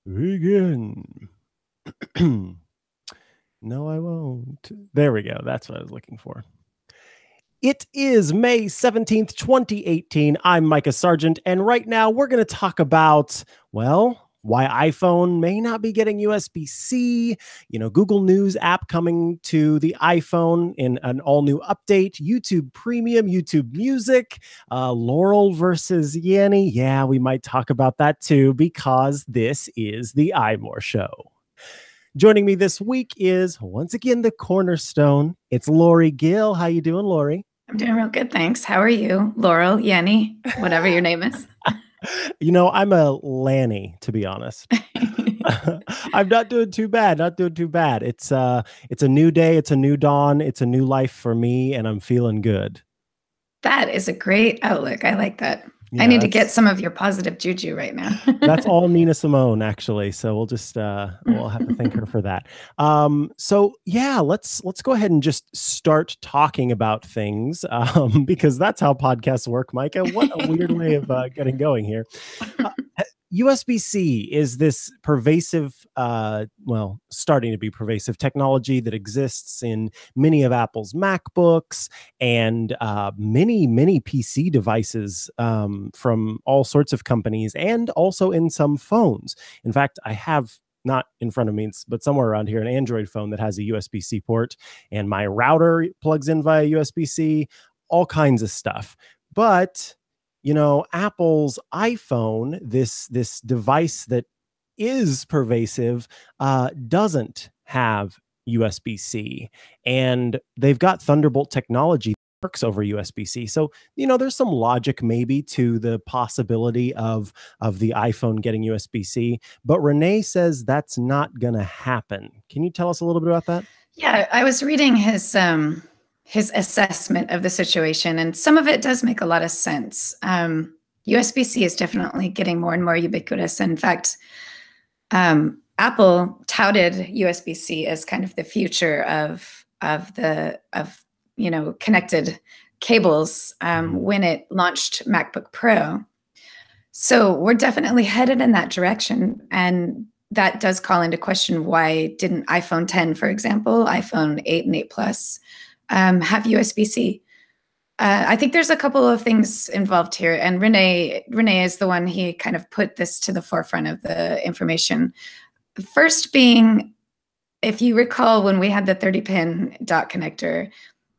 Begin. No, I won't. There we go. That's what I was looking for. It is May 17th, 2018. I'm Micah Sargent, and right now we're going to talk about, well, why iPhone may not be getting USB-C, Google News app coming to the iPhone in an all-new update, YouTube Premium, YouTube Music, Laurel versus Yanny. Yeah, we might talk about that too, because this is the iMore Show. Joining me this week is, once again, the cornerstone. It's Lori Gill. How you doing, Lori? I'm doing real good, thanks. How are you? Laurel, Yenny, whatever your name is. I'm a Lanny, to be honest. I'm not doing too bad. Not doing too bad. It's a new day. It's a new dawn. It's a new life for me, and I'm feeling good. That is a great outlook. I like that. I Yeah, need to get some of your positive juju right now. that's all Nina Simone, actually. So we'll just we'll have to thank her for that. So yeah, let's go ahead and just start talking about things, because that's how podcasts work, Micah. What a weird way of getting going here. USB-C is this pervasive, starting to be pervasive technology that exists in many of Apple's MacBooks and many PC devices from all sorts of companies, and also in some phones. In fact, I have, not in front of me, but somewhere around here, an Android phone that has a USB-C port, and my router plugs in via USB-C, all kinds of stuff. But Apple's iPhone, this device that is pervasive, doesn't have USB-C, and they've got Thunderbolt technology that works over USB-C. So there's some logic maybe to the possibility of the iPhone getting USB-C, but Renee says that's not gonna happen. Can you tell us a little bit about that? Yeah, I was reading his assessment of the situation, and some of it does make a lot of sense. USB-C is definitely getting more and more ubiquitous. In fact, Apple touted USB-C as kind of the future of connected cables when it launched MacBook Pro. So we're definitely headed in that direction, and that does call into question, why didn't iPhone 10, for example, iPhone 8 and 8 Plus have USB-C? I think there's a couple of things involved here, and Renee is the one, he kind of put this to the forefront of the information. First being, if you recall, when we had the 30-pin dot connector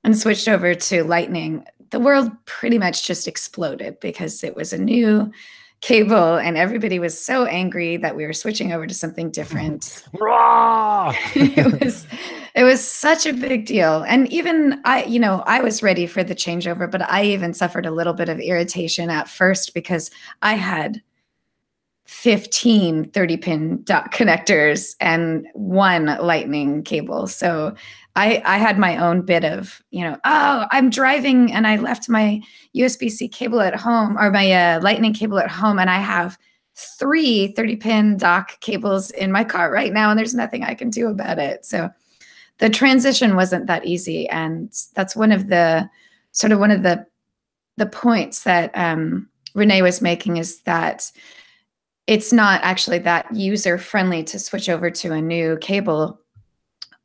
and switched over to Lightning, the world pretty much just exploded because it was a new cable and everybody was so angry that we were switching over to something different. it was such a big deal. And even I was ready for the changeover, but I even suffered a little bit of irritation at first because I had 15 30-pin dot connectors and one Lightning cable. So I had my own bit of, I'm driving and I left my USB-C cable at home, or my Lightning cable at home, and I have 3 30-pin dock cables in my car right now, and there's nothing I can do about it. So the transition wasn't that easy, and that's one of the points that Renee was making, is that it's not actually that user friendly to switch over to a new cable.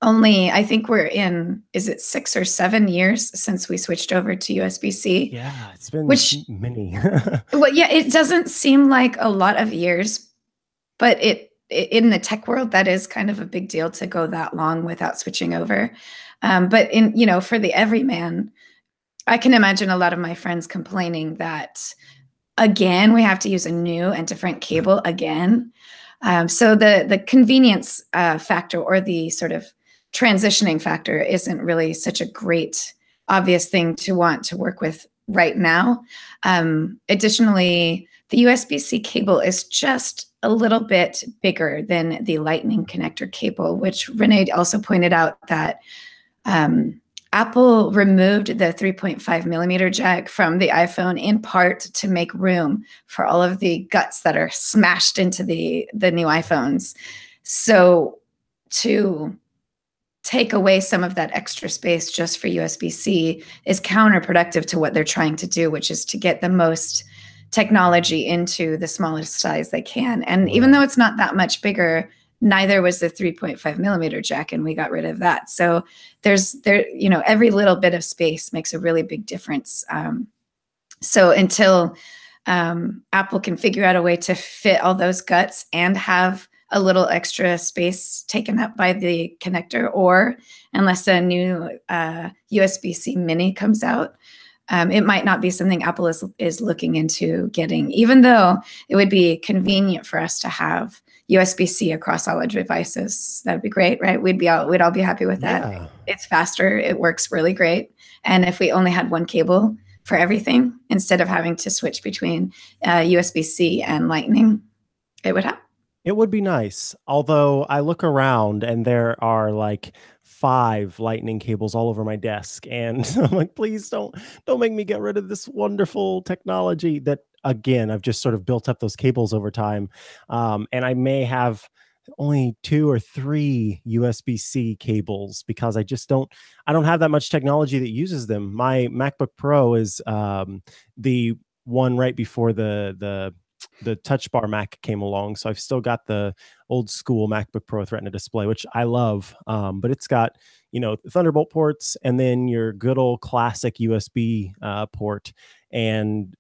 Only, I think we're in, is it 6 or 7 years since we switched over to USB-C? Yeah, it's been many. Well, yeah, it doesn't seem like a lot of years, but in the tech world, that is kind of a big deal to go that long without switching over. But for the everyman, I can imagine a lot of my friends complaining that, again, we have to use a new and different cable again. So the convenience factor, or the sort of transitioning factor, isn't really such a great, obvious thing to want to work with right now. Additionally, the USB-C cable is just a little bit bigger than the Lightning connector cable, which Renee also pointed out that Apple removed the 3.5 millimeter jack from the iPhone in part to make room for all of the guts that are smashed into the new iPhones. So to take away some of that extra space just for USB-C is counterproductive to what they're trying to do, which is to get the most technology into the smallest size they can. And even though Right. it's not that much bigger, neither was the 3.5 millimeter jack, and we got rid of that. So every little bit of space makes a really big difference. So until Apple can figure out a way to fit all those guts and have a little extra space taken up by the connector, or unless a new USB-C mini comes out, it might not be something Apple is looking into getting, even though it would be convenient for us to have USB-C across all our devices. That would be great, right? We'd all be happy with that. Yeah. It's faster. It works really great. And if we only had one cable for everything instead of having to switch between USB-C and Lightning, it would help. It would be nice. Although I look around and there are like 5 lightning cables all over my desk, and I'm like, "Please don't make me get rid of this wonderful technology that, again, I've just sort of built up those cables over time." And I may have only 2 or 3 USB-C cables because I don't have that much technology that uses them. My MacBook Pro is, the one right before the Touch Bar Mac came along, so I've still got the old school MacBook Pro with Retina display, which I love. But it's got, Thunderbolt ports and then your good old classic USB port. And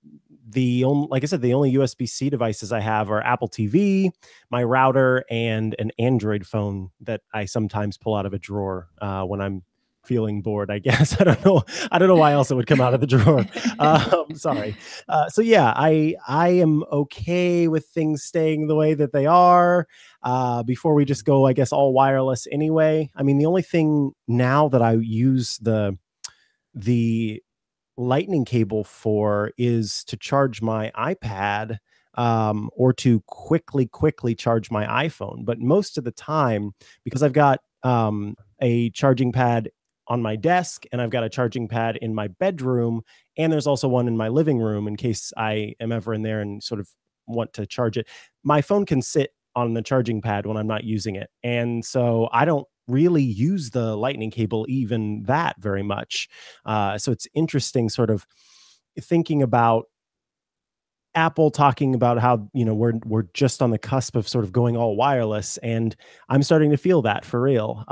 like I said, the only USB-C devices I have are Apple TV, my router, and an Android phone that I sometimes pull out of a drawer when I'm feeling bored, I guess. I don't know why else it would come out of the drawer. Sorry. So yeah, I am okay with things staying the way that they are. Before we just go, I guess, all wireless anyway. I mean, the only thing now that I use the lightning cable for is to charge my iPad, or to quickly charge my iPhone. But most of the time, because I've got a charging pad on my desk and I've got a charging pad in my bedroom, and there's also one in my living room in case I am ever in there and sort of want to charge it. My phone can sit on the charging pad when I'm not using it. And so I don't really use the lightning cable even that very much. So it's interesting sort of thinking about Apple talking about how, we're just on the cusp of sort of going all wireless, and I'm starting to feel that for real.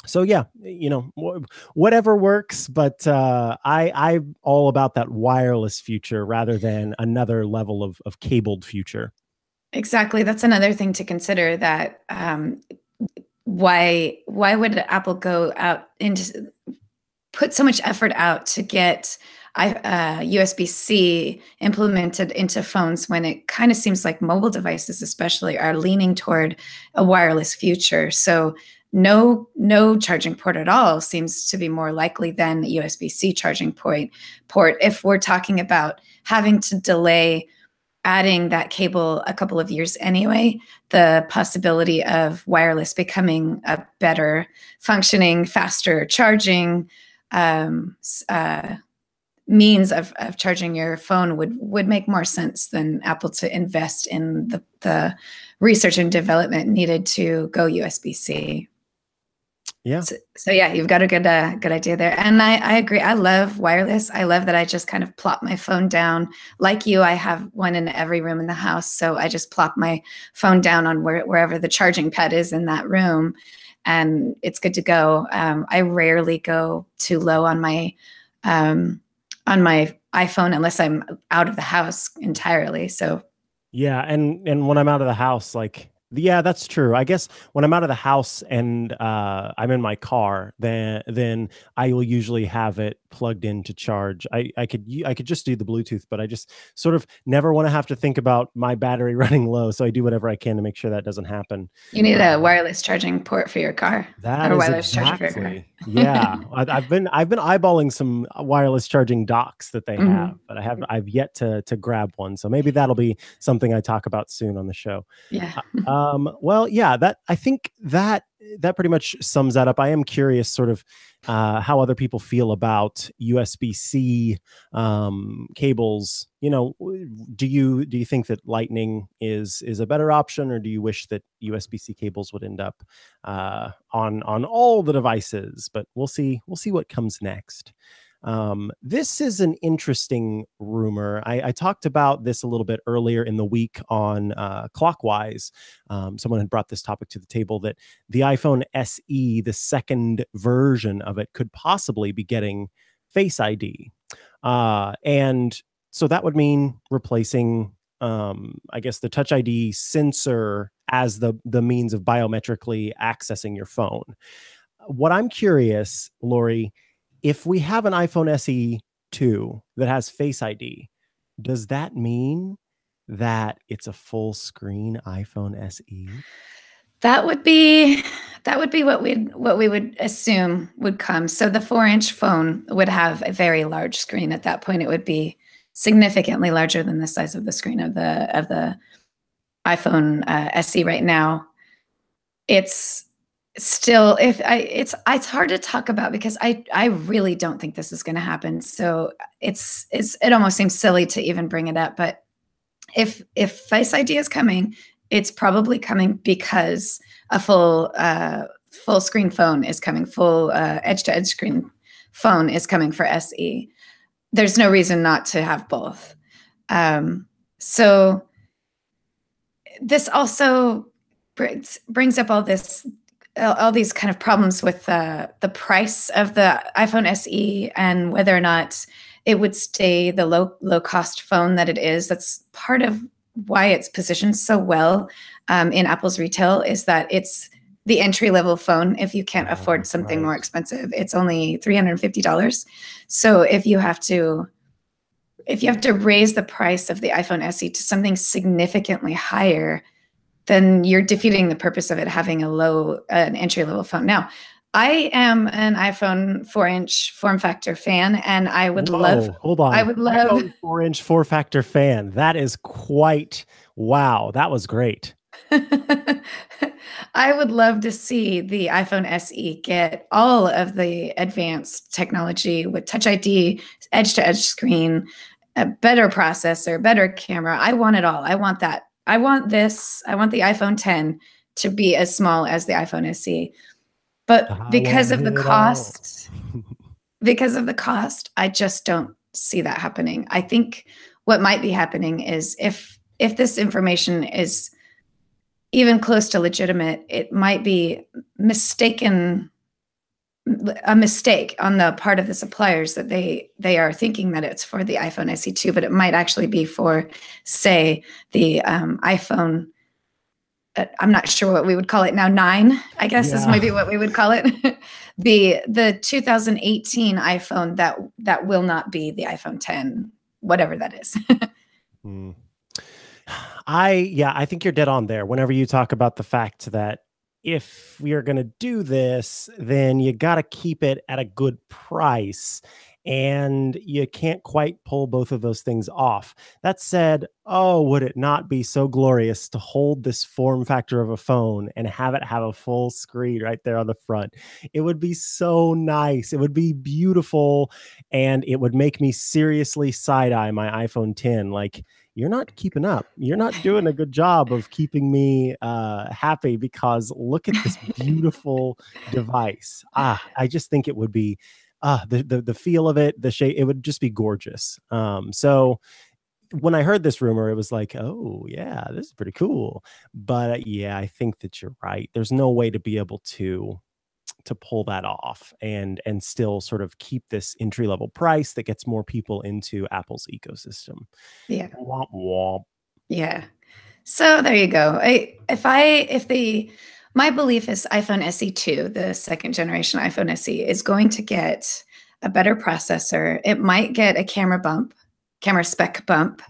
So yeah, whatever works, but I'm all about that wireless future rather than another level of cabled future. Exactly. That's another thing to consider, that why would Apple go out and put so much effort out to get USB-C implemented into phones when it kind of seems like mobile devices especially are leaning toward a wireless future. So no charging port at all seems to be more likely than USB-C charging port if we're talking about having to delay adding that cable a couple of years anyway. The possibility of wireless becoming a better functioning, faster charging means of charging your phone would make more sense than Apple to invest in the research and development needed to go USB-C. Yeah. So yeah, you've got a good idea there. And I agree. I love wireless. I love that I just kind of plop my phone down. Like you, I have one in every room in the house. So I just plop my phone down on wherever the charging pad is in that room, and it's good to go. I rarely go too low on my iPhone unless I'm out of the house entirely. So Yeah, and when I'm out of the house, like, yeah, that's true. I guess when I'm out of the house and I'm in my car, then I will usually have it plugged in to charge. I could just do the Bluetooth, but I just sort of never want to have to think about my battery running low, so I do whatever I can to make sure that doesn't happen. you need a Um, wireless charging port for your car, that or a is wireless charger for your car. exactly. Yeah. I've been eyeballing some wireless charging docks that they have, Mhm. but I've yet to grab one. So maybe that'll be something I talk about soon on the show. Yeah. Well, yeah, that I think that pretty much sums that up. I am curious sort of how other people feel about USB-C cables. Do you think that Lightning is a better option, or do you wish that USB-C cables would end up on all the devices? But we'll see what comes next. This is an interesting rumor. I talked about this a little bit earlier in the week on Clockwise. Someone had brought this topic to the table that the iPhone SE, the second version of it, could possibly be getting Face ID. And so that would mean replacing, I guess, the Touch ID sensor as the means of biometrically accessing your phone. What I'm curious, Lori, if we have an iPhone SE 2 that has Face ID, does that mean that it's a full screen iPhone SE? That would be what we would assume would come. So the 4-inch phone would have a very large screen. At that point, it would be significantly larger than the size of the screen of the iPhone SE right now. It's still, it's hard to talk about because I really don't think this is going to happen. So it almost seems silly to even bring it up. But if Face ID is coming, it's probably coming because a full screen phone is coming, full edge to edge screen phone is coming for SE. There's no reason not to have both. So this also brings up all these kind of problems with the price of the iPhone SE and whether or not it would stay the low cost phone that it is. That's part of why it's positioned so well in Apple's retail, is that it's the entry level phone. If you can't afford something more expensive, it's only $350. So if you have to raise the price of the iPhone SE to something significantly higher, then you're defeating the purpose of it having an entry level phone. Now, I am an iPhone 4-inch form factor fan, and I would love. Hold on. I would love iPhone 4-inch form factor fan. That is quite wow. That was great. I would love to see the iPhone SE get all of the advanced technology with Touch ID, edge to edge screen, a better processor, better camera. I want it all. I want that. I want the iPhone 10 to be as small as the iPhone SE. But because of the cost, I just don't see that happening. I think what might be happening is if this information is even close to legitimate, it might be a mistake on the part of the suppliers that they are thinking that it's for the iPhone SE2, but it might actually be for, say, the iPhone. I'm not sure what we would call it now. 9, I guess, is maybe what we would call it. the 2018 iPhone that will not be the iPhone 10, whatever that is. I think you're dead on there. Whenever you talk about the fact that if we are going to do this, then you got to keep it at a good price. And you can't quite pull both of those things off. That said, oh, would it not be so glorious to hold this form factor of a phone and have it have a full screen right there on the front? It would be so nice. It would be beautiful. And it would make me seriously side-eye my iPhone 10. Like, you're not keeping up. You're not doing a good job of keeping me happy, because look at this beautiful device. I just think it would be the feel of it, the shape, it would just be gorgeous. So when I heard this rumor, it was like, oh yeah, this is pretty cool. But yeah, I think that you're right. There's no way to be able to pull that off and still sort of keep this entry level price that gets more people into Apple's ecosystem. Yeah. Womp womp. Yeah. So there you go. My belief is iPhone SE2, the second generation iPhone SE, is going to get a better processor. It might get a camera spec bump,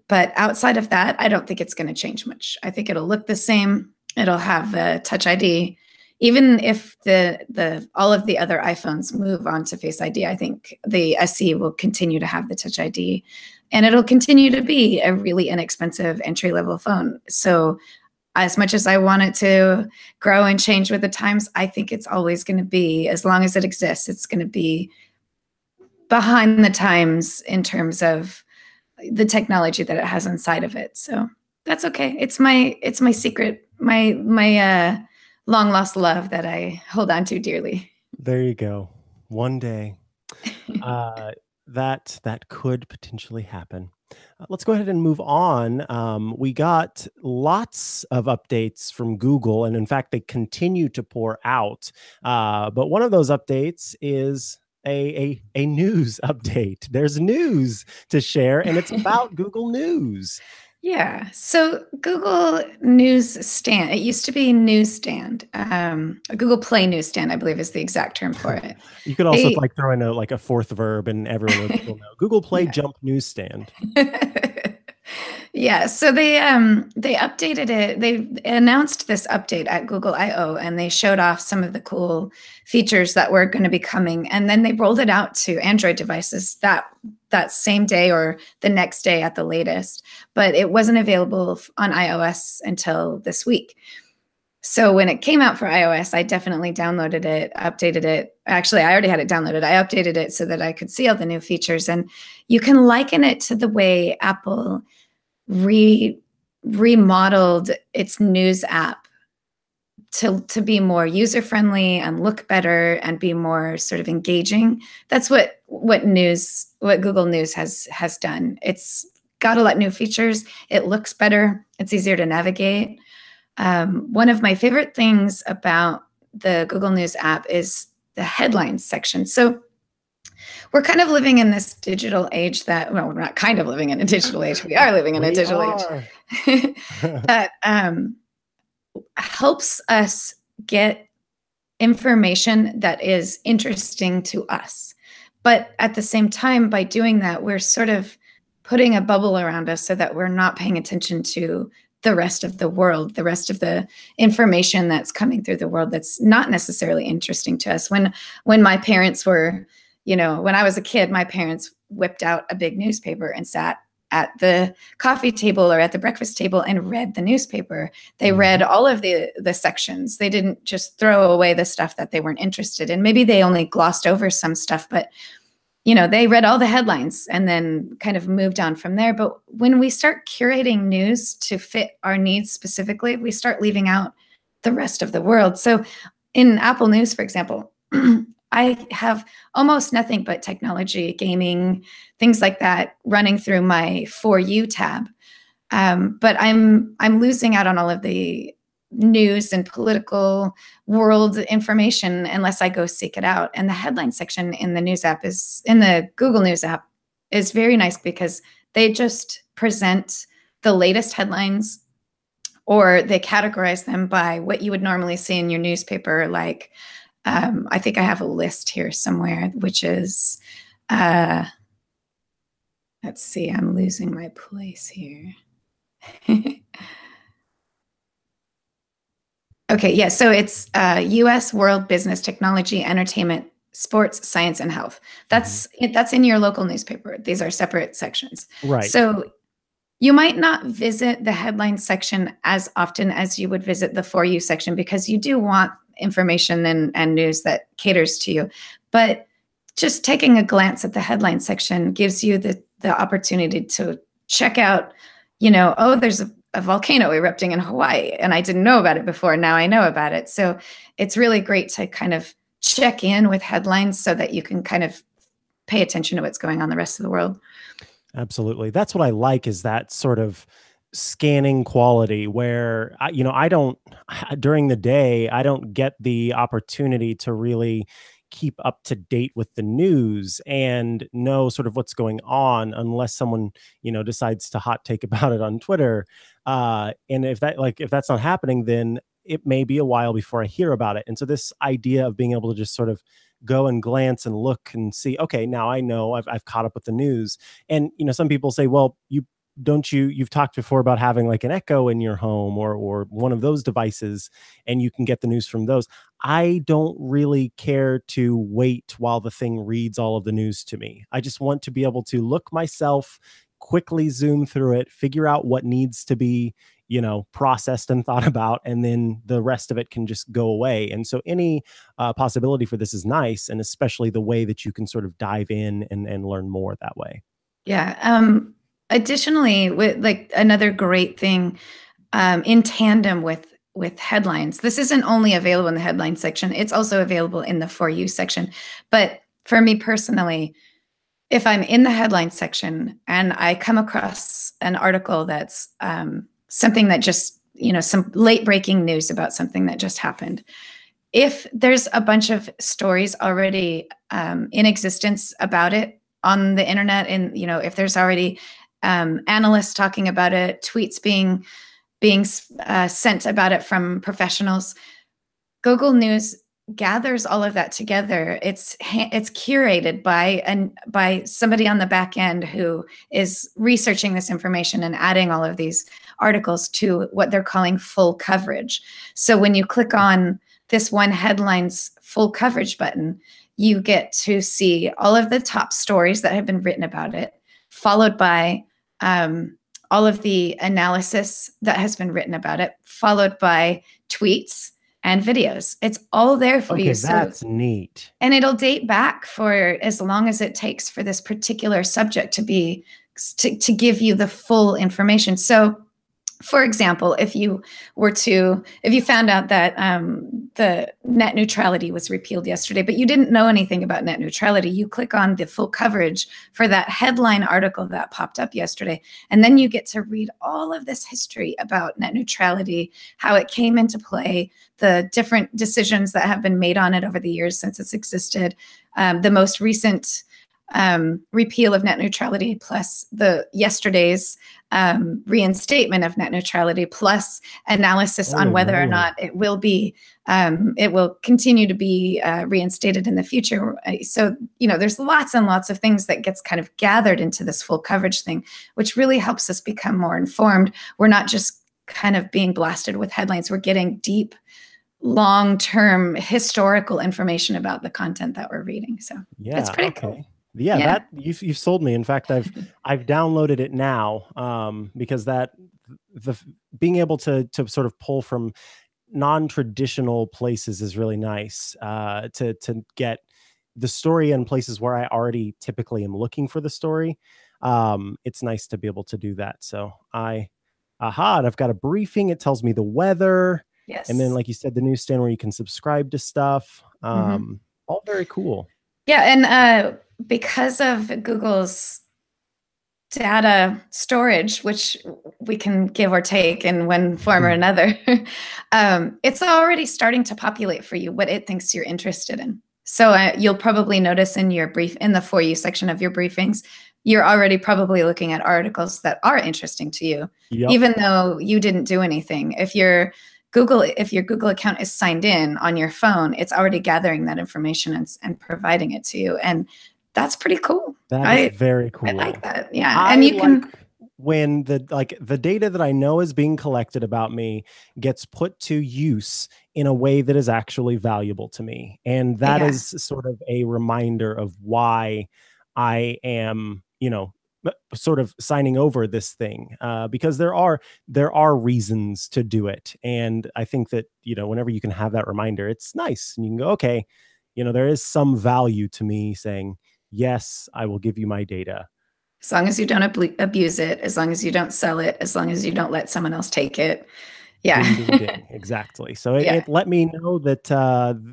but outside of that, I don't think it's going to change much. I think it'll look the same. It'll have the Touch ID. Even if all of the other iPhones move on to Face ID, I think the SE will continue to have the Touch ID, and it'll continue to be a really inexpensive entry-level phone. So as much as I want it to grow and change with the times, I think it's always going to be, as long as it exists, it's going to be behind the times in terms of the technology that it has inside of it. So that's okay. It's my secret, my long lost love that I hold on to dearly. There you go. One day. Uh, that could potentially happen. Let's go ahead and move on. We got lots of updates from Google, and in fact, they continue to pour out. But one of those updates is a news update. There's news to share, and it's about Google News. Yeah. So Google Newsstand, it used to be Newsstand. Google Play Newsstand, I believe is the exact term for it. You could also They, like throw in a fourth verb, and everyone would still know. Google Play yeah. Jump Newsstand. Yeah, so they updated it. They announced this update at Google I/O and they showed off some of the cool features that were going to be coming, and then they rolled it out to Android devices that same day or the next day at the latest, but it wasn't available on iOS until this week. So when it came out for iOS, I definitely downloaded it, updated it. Actually, I already had it downloaded. I updated it so that I could see all the new features, and you can liken it to the way Apple remodeled its news app to be more user friendly and look better and be more sort of engaging. That's what Google News has done. It's got a lot of new features. It looks better. It's easier to navigate. One of my favorite things about the Google News app is the headlines section. So we're kind of living in this digital age well, we're not kind of living in a digital age. We are living in a We digital are. age that helps us get information that is interesting to us. But at the same time, by doing that, we're sort of putting a bubble around us so that we're not paying attention to the rest of the world, the rest of the information that's coming through the world that's not necessarily interesting to us. When my parents were, when I was a kid, my parents whipped out a big newspaper and sat at the coffee table or at the breakfast table and read the newspaper. They read all of the sections. They didn't just throw away the stuff that they weren't interested in. Maybe they only glossed over some stuff, but they read all the headlines and then kind of moved on from there. But when we start curating news to fit our needs specifically, we start leaving out the rest of the world. So in Apple News, for example, I have almost nothing but technology, gaming, things like that running through my For You tab. But I'm losing out on all of the news and political world information unless I go seek it out. And the headline section in the Google News app is very nice because they just present the latest headlines, or they categorize them by what you would normally see in your newspaper. Like, I think I have a list here somewhere, which is, let's see, I'm losing my place here. Okay, yeah, so it's U.S. World Business, Technology, Entertainment, Sports, Science, and Health. That's in your local newspaper. These are separate sections. Right. So you might not visit the headline section as often as you would visit the For You section because you do want information and news that caters to you. But just taking a glance at the headline section gives you the opportunity to check out, oh, there's a volcano erupting in Hawaii, and I didn't know about it before. Now I know about it. So it's really great to kind of check in with headlines so that you can kind of pay attention to what's going on in the rest of the world. Absolutely. That's what I like, is that sort of scanning quality where I don't, during the day, I don't get the opportunity to really keep up to date with the news and know sort of what's going on unless someone, decides to hot take about it on Twitter. And if that's not happening, then it may be a while before I hear about it. And so this idea of being able to just sort of go and glance and look and see, okay, now I know I've caught up with the news. And, some people say, well, you've talked before about having like an Echo in your home or one of those devices, and you can get the news from those. I don't really care to wait while the thing reads all of the news to me. I just want to be able to look myself, quickly zoom through it, figure out what needs to be, processed and thought about, and then the rest of it can just go away. And so any possibility for this is nice, and especially the way that you can sort of dive in and learn more that way. Yeah. Additionally, with like another great thing, in tandem with headlines, this isn't only available in the headline section, it's also available in the For You section. But for me personally, if I'm in the headline section and I come across an article that's something that just, some late breaking news about something that just happened, if there's a bunch of stories already in existence about it on the internet, and if there's already analysts talking about it, tweets being sent about it from professionals, Google News gathers all of that together. It's curated by somebody on the back end who is researching this information and adding all of these articles to what they're calling full coverage. So when you click on this one headline's full coverage button, you get to see all of the top stories that have been written about it, followed by all of the analysis that has been written about it, followed by tweets and videos. It's all there for you. Okay, that's neat. And it'll date back for as long as it takes for this particular subject to give you the full information. So, for example, if you found out that the net neutrality was repealed yesterday, but you didn't know anything about net neutrality, you click on the full coverage for that headline article that popped up yesterday, and then you get to read all of this history about net neutrality, how it came into play, the different decisions that have been made on it over the years since it's existed, the most recent repeal of net neutrality, plus the yesterday's reinstatement of net neutrality, plus analysis on whether or not it will continue to be reinstated in the future. So, there's lots and lots of things that gets kind of gathered into this full coverage thing, which really helps us become more informed. We're not just kind of being blasted with headlines. We're getting deep, long-term historical information about the content that we're reading. So it's pretty cool. Yeah, that you've sold me. In fact, I've downloaded it now because the being able to sort of pull from non-traditional places is really nice to get the story in places where I already typically am looking for the story. It's nice to be able to do that. So and I've got a briefing. It tells me the weather. Yes. And then, like you said, the newsstand where you can subscribe to stuff. All very cool. Yeah. And because of Google's data storage, which we can give or take in one form or another, it's already starting to populate for you what it thinks you're interested in. So you'll probably notice in the For You section of your briefings, you're already probably looking at articles that are interesting to you, even though you didn't do anything. If your Google account is signed in on your phone, it's already gathering that information and providing it to you. And that's pretty cool. That is very cool. I like that. Yeah. And you can, when the data that I know is being collected about me gets put to use in a way that is actually valuable to me. And that is sort of a reminder of why I am, sort of signing over this thing, because there are reasons to do it. And I think that, whenever you can have that reminder, it's nice. And you can go, okay, there is some value to me saying, yes, I will give you my data. As long as you don't abuse it, as long as you don't sell it, as long as you don't let someone else take it. Yeah. Ding, ding, ding. Exactly. So it let me know that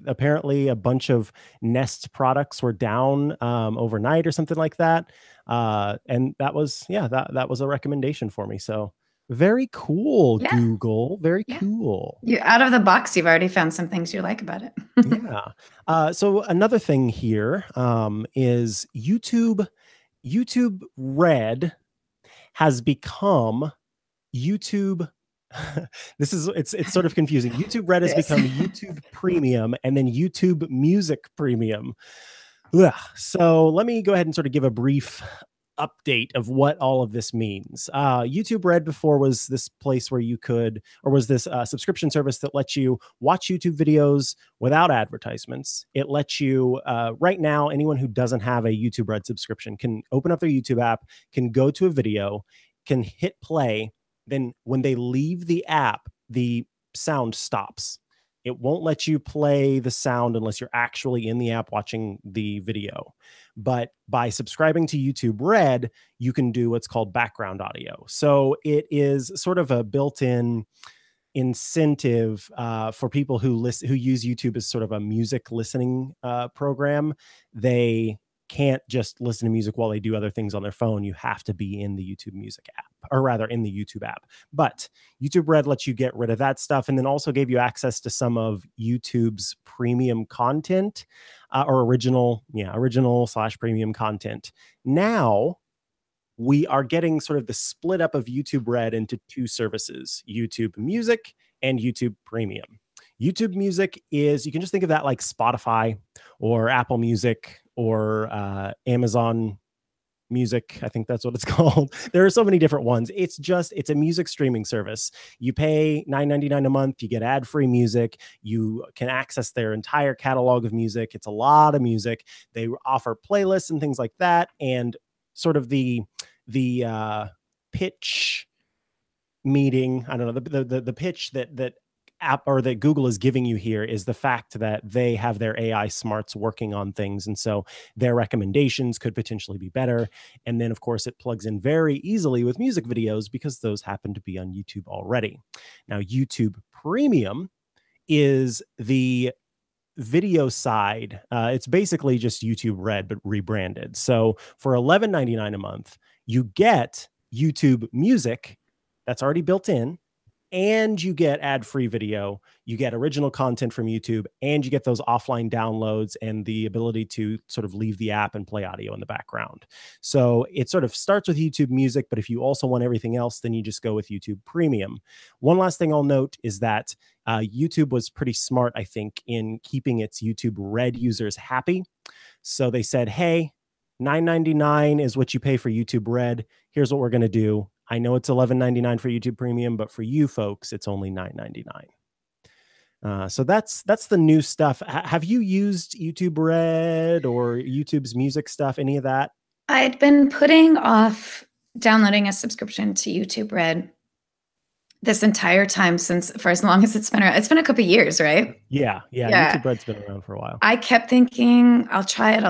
apparently a bunch of Nest products were down overnight or something like that. And that was, that was a recommendation for me. So very cool, Google. Very cool. Out of the box, you've already found some things you like about it. So another thing here is YouTube Red has become YouTube. It's sort of confusing. YouTube Red has become YouTube Premium and then YouTube Music Premium. Ugh. So let me go ahead and sort of give a brief update of what all of this means. YouTube Red before was this place where you could, or was this subscription service that lets you watch YouTube videos without advertisements. It lets you, right now, anyone who doesn't have a YouTube Red subscription can open up their YouTube app, can go to a video, can hit play. Then when they leave the app, the sound stops. It won't let you play the sound unless you're actually in the app watching the video. But by subscribing to YouTube Red, you can do what's called background audio. So it is sort of a built-in incentive for people who use YouTube as sort of a music listening program. They can't just listen to music while they do other things on their phone. You have to be in the YouTube Music app, or rather in the YouTube app. But YouTube Red lets you get rid of that stuff, and then also gave you access to some of YouTube's premium content, or original/premium content. Now we are getting sort of the split up of YouTube Red into two services: YouTube Music and YouTube Premium. YouTube Music is, you can just think of that like Spotify or Apple Music or Amazon Music. I think that's what it's called. There are so many different ones. It's a music streaming service. You pay $9.99 a month. You get ad-free music. You can access their entire catalog of music. It's a lot of music. They offer playlists and things like that. And sort of the pitch meeting, I don't know, the pitch that app or that Google is giving you here is the fact that they have their AI smarts working on things, and so their recommendations could potentially be better. And then of course it plugs in very easily with music videos because those happen to be on YouTube already. Now YouTube Premium is the video side. It's basically just YouTube Red but rebranded. So for $11.99 a month, you get YouTube Music that's already built in, and you get ad-free video, you get original content from YouTube, and you get those offline downloads and the ability to sort of leave the app and play audio in the background. So it sort of starts with YouTube Music, but if you also want everything else, then you just go with YouTube Premium. One last thing I'll note is that YouTube was pretty smart, I think, in keeping its YouTube Red users happy. So they said, hey, $9.99 is what you pay for YouTube Red. Here's what we're going to do. I know it's $11.99 for YouTube Premium, but for you folks, it's only $9.99. So that's the new stuff. Have you used YouTube Red or YouTube's music stuff, any of that? I'd been putting off downloading a subscription to YouTube Red this entire time for as long as it's been around. It's been a couple of years, right? Yeah. YouTube Red's been around for a while. I kept thinking, I'll try it.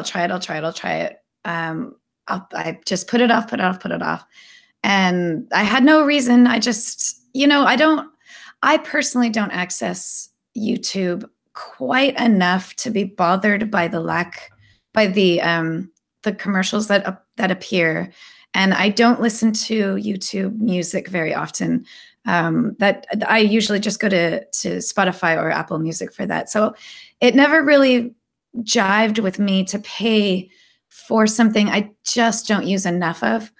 I just put it off. And I had no reason. I just, I personally don't access YouTube quite enough to be bothered by the commercials that appear. And I don't listen to YouTube Music very often. That I usually just go to Spotify or Apple Music for that. So it never really jived with me to pay for something I just don't use enough of.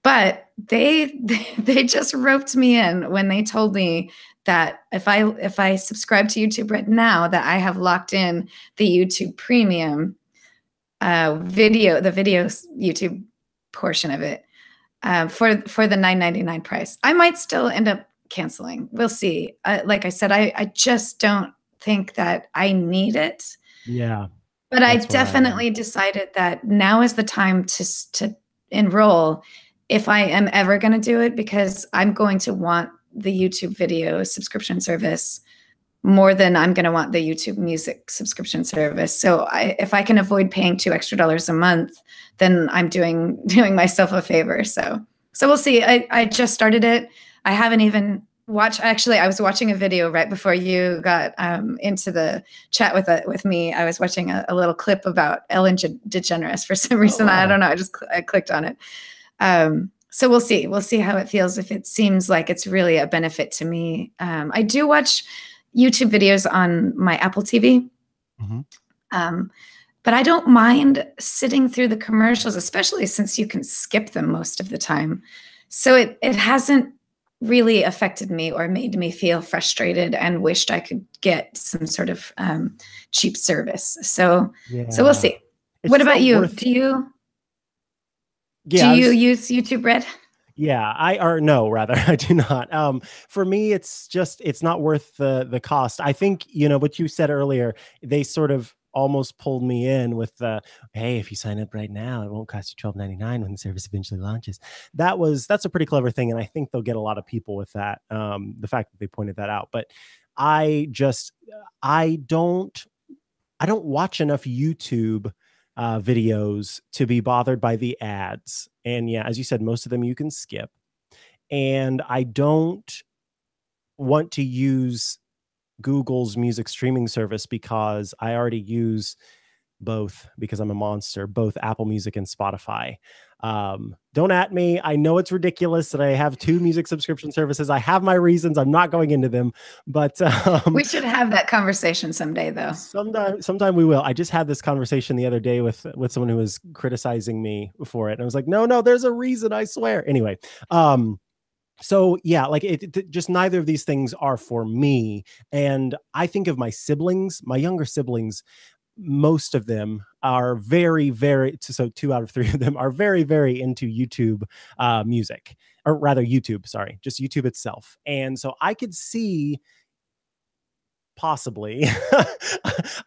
But they just roped me in when they told me that if I subscribe to YouTube Red now, that I have locked in the YouTube Premium the video YouTube portion of it for the $9.99 price. I might still end up canceling. We'll see. Like I said, I just don't think that I need it. Yeah. But I definitely decided that now is the time to enroll if I am ever going to do it, because I'm going to want the YouTube video subscription service more than I'm going to want the YouTube Music subscription service. So if I can avoid paying $2 extra a month, then I'm doing myself a favor. So we'll see. I just started it. I haven't even watched. Actually, I was watching a video right before you got into the chat with me. I was watching a little clip about Ellen DeGeneres for some reason. Oh, wow. I don't know. I clicked on it. So we'll see. We'll see how it feels. If it seems like it's really a benefit to me. I do watch YouTube videos on my Apple TV. Mm-hmm. But I don't mind sitting through the commercials, especially since you can skip them most of the time. So it hasn't really affected me or made me feel frustrated and wished I could get some sort of cheap service. So we'll see. What about you? Do you use YouTube Red? Yeah, I do not. For me, it's not worth the cost. I think, what you said earlier, they sort of almost pulled me in with hey, if you sign up right now, it won't cost you $12.99 when the service eventually launches. That's a pretty clever thing, and I think they'll get a lot of people with that. The fact that they pointed that out, but I don't watch enough YouTube videos to be bothered by the ads. And yeah, as you said, most of them you can skip. And I don't want to use Google's music streaming service because I already use both because I'm a monster, both Apple Music and Spotify. Don't at me. I know it's ridiculous that I have two music subscription services. I have my reasons. I'm not going into them, but We should have that conversation someday, though. sometime we will. I just had this conversation the other day with someone who was criticizing me for it, and I was like, no, there's a reason, I swear. Anyway, so yeah, like just neither of these things are for me. And I think of my siblings, my younger siblings, most of them are very, so 2 out of 3 of them are very into YouTube music, or rather YouTube, sorry, just YouTube itself. And so I could see possibly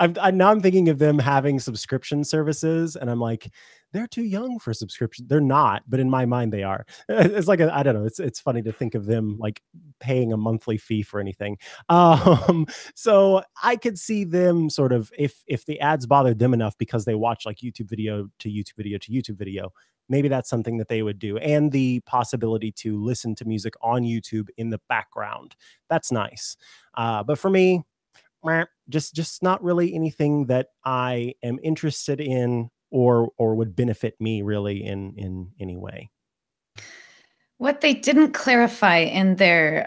now I'm thinking of them having subscription services, and I'm like, they're too young for subscription. They're not, but in my mind they are. It's like I don't know, it's funny to think of them like paying a monthly fee for anything. So I could see them sort of, if the ads bothered them enough because they watch like YouTube video to YouTube video to YouTube video, maybe that's something that they would do. And the possibility to listen to music on YouTube in the background, that's nice. But for me, just not really anything that I am interested in or would benefit me really in any way. What they didn't clarify in their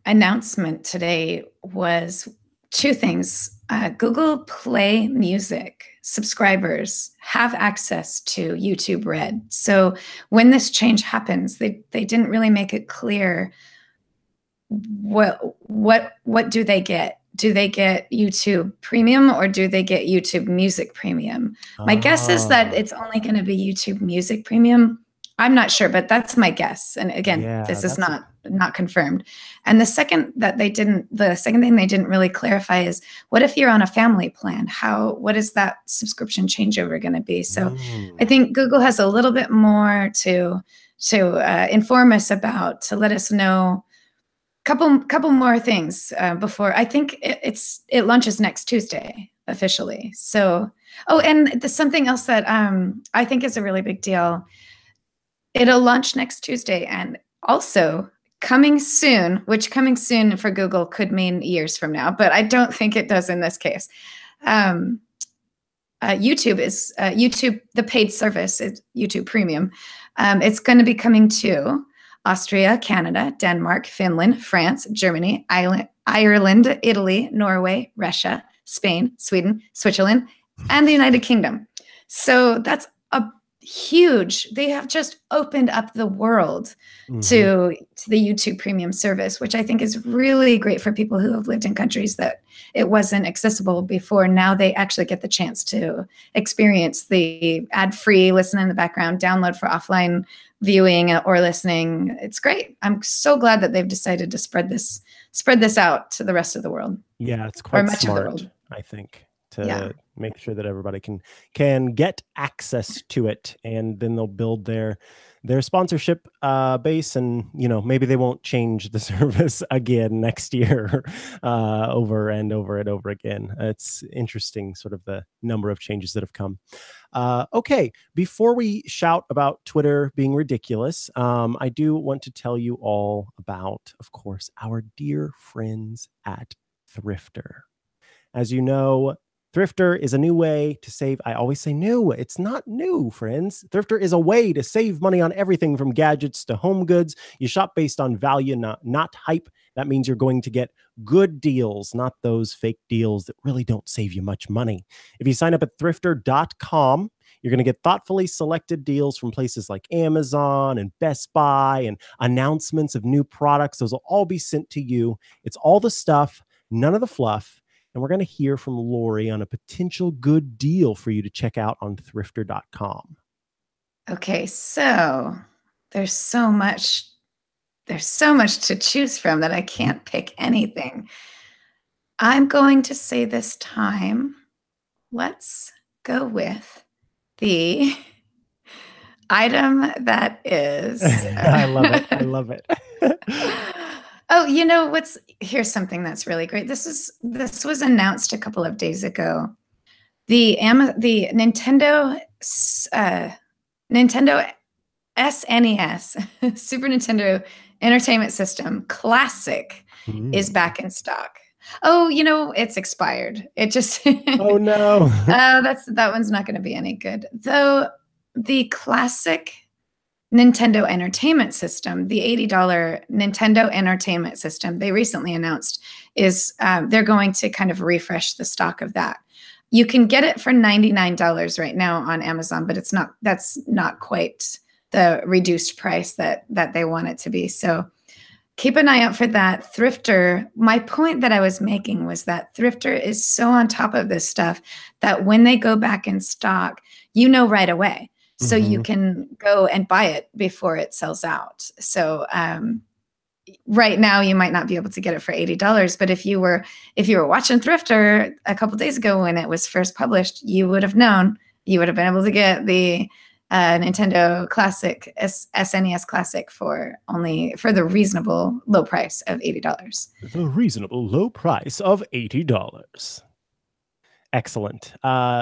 announcement today was two things. Google Play Music subscribers have access to YouTube Red. So when this change happens, they didn't really make it clear what do they get? Do they get YouTube Premium or do they get YouTube Music Premium? My guess is that it's only going to be YouTube Music Premium. I'm not sure, but that's my guess. And again, Yeah, this is not confirmed. And the second thing they didn't really clarify is, what if you're on a family plan? What is that subscription changeover going to be? So I think Google has a little bit more to inform us about, to let us know couple more things before. I think it launches next Tuesday officially. So, and something else that I think is a really big deal. It'll launch next Tuesday, and also coming soon, which coming soon for Google could mean years from now, but I don't think it does in this case. YouTube is the paid service is YouTube Premium. It's going to be coming to Austria, Canada, Denmark, Finland, France, Germany, Ireland, Italy, Norway, Russia, Spain, Sweden, Switzerland, and the United Kingdom. So that's a huge. They have just opened up the world to the YouTube Premium service, which I think is really great for people who have lived in countries that it wasn't accessible before. Now they actually get the chance to experience the ad-free, listen in the background, download for offline viewing or listening. It's great. I'm so glad that they've decided to spread this out to the rest of the world. Yeah, it's quite smart, I think, to make sure that everybody can get access to it, and then they'll build their sponsorship base, and maybe they won't change the service again next year over and over and over again. It's interesting, sort of the number of changes that have come. Okay, before we shout about Twitter being ridiculous, I do want to tell you all about, of course, our dear friends at Thrifter. As you know, Thrifter is a new way to save. I always say new. It's not new, friends. Thrifter is a way to save money on everything from gadgets to home goods. You shop based on value, not hype. That means you're going to get good deals, not those fake deals that really don't save you much money. If you sign up at thrifter.com, you're going to get thoughtfully selected deals from places like Amazon and Best Buy, and announcements of new products. Those will all be sent to you. It's all the stuff, none of the fluff. And we're going to hear from Lori on a potential good deal for you to check out on thrifter.com. Okay, so there's so much to choose from that I can't pick anything. I'm going to say this time, let's go with the item that is. I love it. I love it. Oh, here's something that's really great. This was announced a couple of days ago. The Nintendo SNES Super Nintendo Entertainment System Classic is back in stock. Oh, it's expired. It just Oh no. that one's not going to be any good. Though the classic Nintendo Entertainment System, the $80 Nintendo Entertainment System they recently announced is they're going to kind of refresh the stock of that. You can get it for $99 right now on Amazon, but that's not quite the reduced price that they want it to be. So keep an eye out for that. Thrifter, my point that I was making was that Thrifter is so on top of this stuff that when they go back in stock, right away. So you can go and buy it before it sells out. So right now you might not be able to get it for $80, but if you were watching Thrifter a couple days ago when it was first published, you would have known. You would have been able to get the Nintendo Classic, SNES Classic for the reasonable low price of $80. The reasonable low price of $80. Excellent.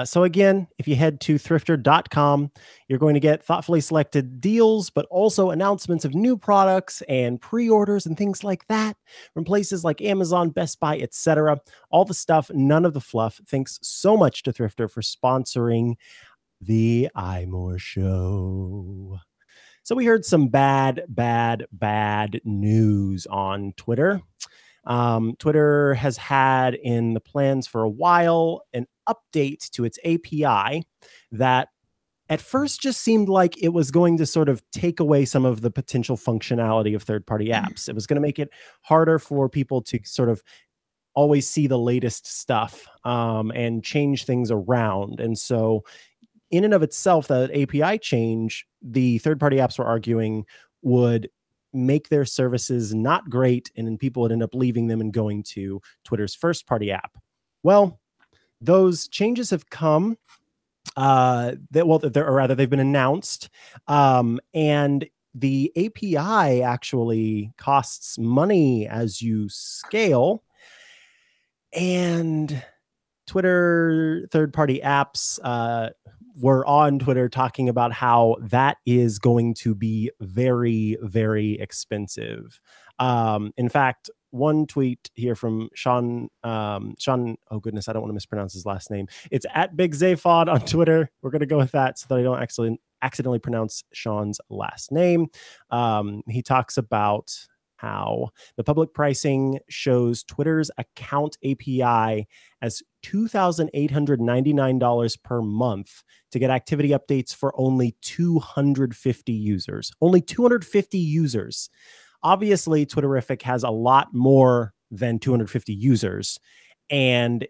So again, if you head to thrifter.com, you're going to get thoughtfully selected deals, but also announcements of new products and pre-orders and things like that from places like Amazon, Best Buy, etc. All the stuff, none of the fluff. Thanks so much to Thrifter for sponsoring the iMore Show. So we heard some bad news on Twitter. Twitter has had in the plans for a while an update to its API that at first just seemed like it was going to sort of take away some of the potential functionality of third-party apps. It was going to make it harder for people to sort of always see the latest stuff and change things around. And so in and of itself, the API change, the third-party apps were arguing would make their services not great, and then people would end up leaving them and going to Twitter's first-party app. Well, those changes have come. They've been announced, and the API actually costs money as you scale, and Twitter third-party apps were on Twitter talking about how that is going to be very, very expensive. In fact, one tweet here from Sean, oh goodness, I don't want to mispronounce his last name. It's at Big Zaphod on Twitter. We're going to go with that so that I don't accidentally pronounce Sean's last name. He talks about how the public pricing shows Twitter's account API as $2,899 per month to get activity updates for only 250 users. Only 250 users. Obviously, Twitterrific has a lot more than 250 users, and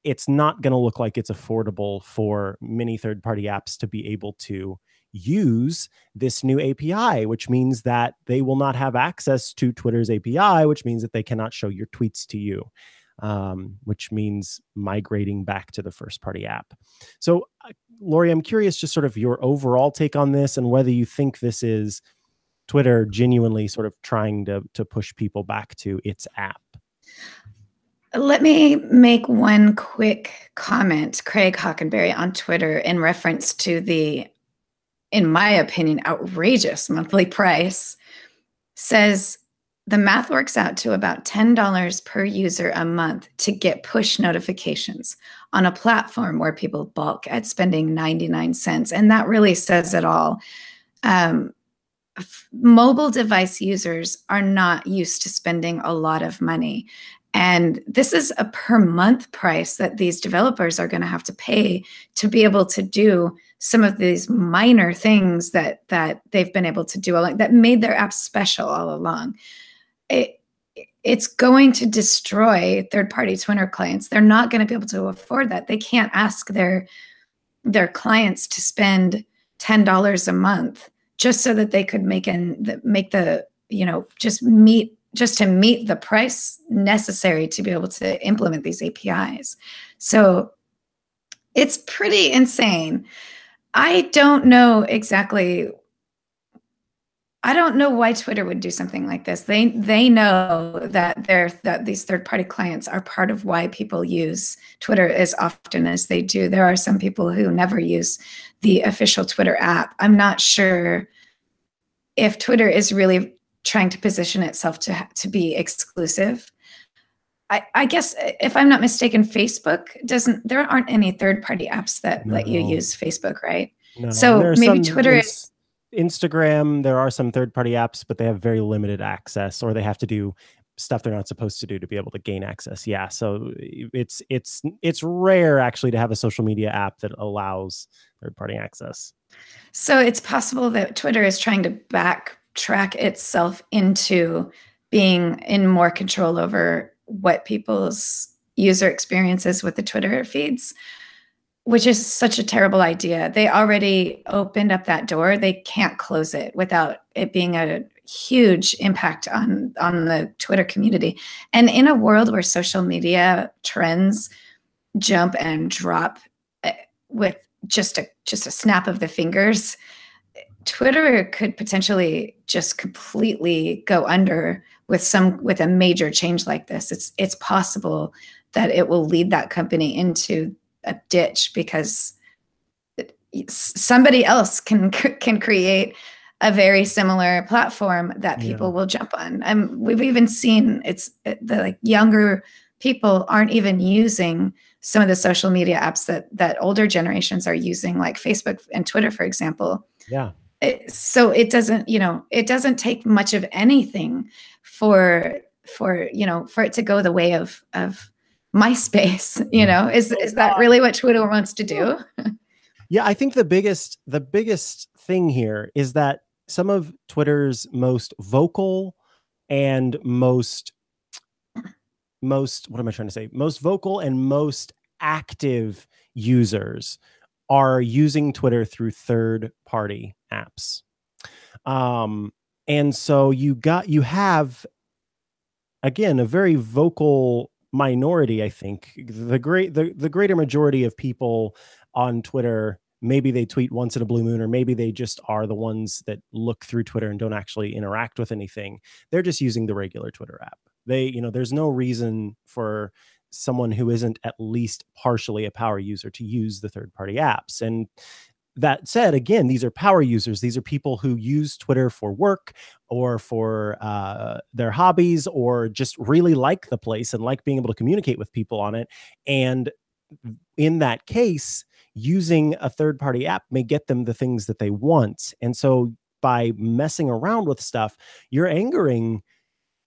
it's not going to look like it's affordable for many third-party apps to be able to use this new API, which means that they will not have access to Twitter's API, which means that they cannot show your tweets to you, which means migrating back to the first-party app. So, Lori, I'm curious just sort of your overall take on this and whether you think this is Twitter genuinely sort of trying to push people back to its app. Let me make one quick comment. Craig Hockenberry on Twitter in reference to the, in my opinion, outrageous monthly price says the math works out to about $10 per user a month to get push notifications on a platform where people balk at spending 99 cents. And that really says it all. Mobile device users are not used to spending a lot of money. And this is a per month price that these developers are going to have to pay to be able to do some of these minor things that they've been able to do, that made their app special all along. It's going to destroy third-party Twitter clients. They're not going to be able to afford that. They can't ask their clients to spend $10 a month just so that they could make the just to meet the price necessary to be able to implement these APIs. So it's pretty insane. I don't know why Twitter would do something like this. They know that these third-party clients are part of why people use Twitter as often as they do. There are some people who never use the official Twitter app. I'm not sure if Twitter is really trying to position itself to be exclusive. I guess if I'm not mistaken, Facebook doesn't, there aren't any third-party apps that let you No, use Facebook, right? no. And there So are maybe some Twitter in is, Instagram, there are some third-party apps, but they have very limited access, or they have to do stuff they're not supposed to do to be able to gain access. Yeah. So it's rare actually to have a social media app that allows third-party access. so it's possible that Twitter is trying to backtrack itself into being in more control over what people's user experiences with the Twitter feeds, which is such a terrible idea. They already opened up that door. They can't close it without it being a huge impact on the Twitter community. And in a world where social media trends jump and drop with just a snap of the fingers, Twitter could potentially just completely go under with a major change like this. It's possible that it will lead that company into a ditch because somebody else can create a very similar platform that Yeah. people will jump on. And we've even seen the like younger people aren't even using some of the social media apps that older generations are using, like Facebook and Twitter, for example. Yeah. So it doesn't take much of anything for it to go the way of MySpace. Is that really what Twitter wants to do? Yeah, I think the biggest thing here is that some of Twitter's most vocal and most what am I trying to say? Most vocal and most active users are using Twitter through third party apps. Um, and so you have again a very vocal minority. I think the greater majority of people on Twitter, maybe they tweet once in a blue moon, or maybe they just are the ones that look through Twitter and don't actually interact with anything. They're just using the regular Twitter app. There's no reason for someone who isn't at least partially a power user to use the third party apps. And that said, again, these are power users. These are people who use Twitter for work or for their hobbies, or just really like the place and like being able to communicate with people on it. And in that case, using a third party app may get them the things that they want. And so by messing around with stuff, you're angering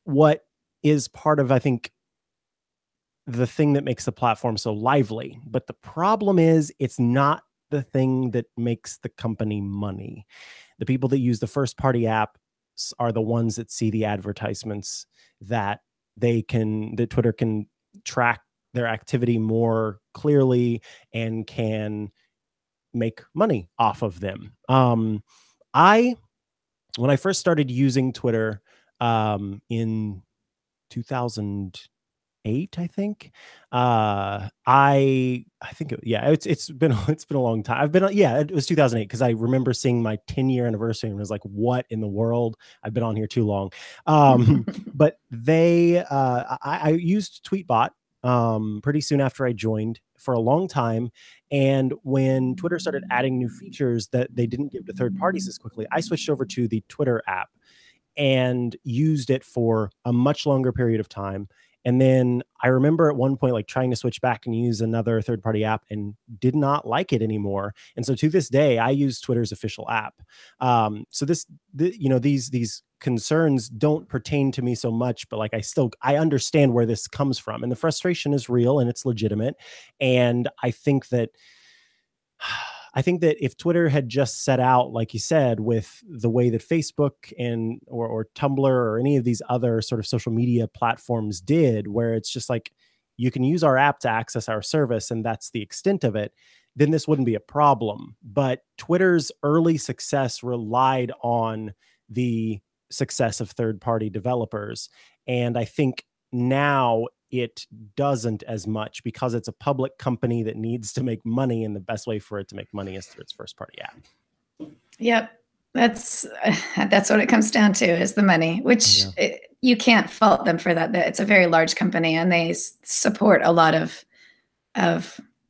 what is part of, I think, the thing that makes the platform so lively. But the problem is, it's not the thing that makes the company money. The people that use the first party apps are the ones that see the advertisements, that that Twitter can track their activity more clearly and can make money off of them. I When I first started using Twitter in 2008, I think. I think yeah, it's been it's been a long time. Yeah, it was 2008, because I remember seeing my 10-year anniversary and was like, what in the world? I've been on here too long. But I used Tweetbot pretty soon after I joined for a long time. And when Twitter started adding new features that they didn't give to third parties as quickly, I switched over to the Twitter app and used it for a much longer period of time. And then I remember at one point, like, trying to switch back and use another third party app and did not like it anymore. And so to this day, I use Twitter's official app. So these concerns don't pertain to me so much, but like, I understand where this comes from, and the frustration is real and it's legitimate. And I think that if Twitter had just set out, like you said, with the way that Facebook or Tumblr or any of these other sort of social media platforms did, where it's just like, you can use our app to access our service and that's the extent of it, then this wouldn't be a problem. But Twitter's early success relied on the success of third-party developers. And I think now it doesn't as much, because it's a public company that needs to make money, and the best way for it to make money is through its first party app. Yep. That's what it comes down to, is the money, which you can't fault them for that. It's a very large company and they support a lot of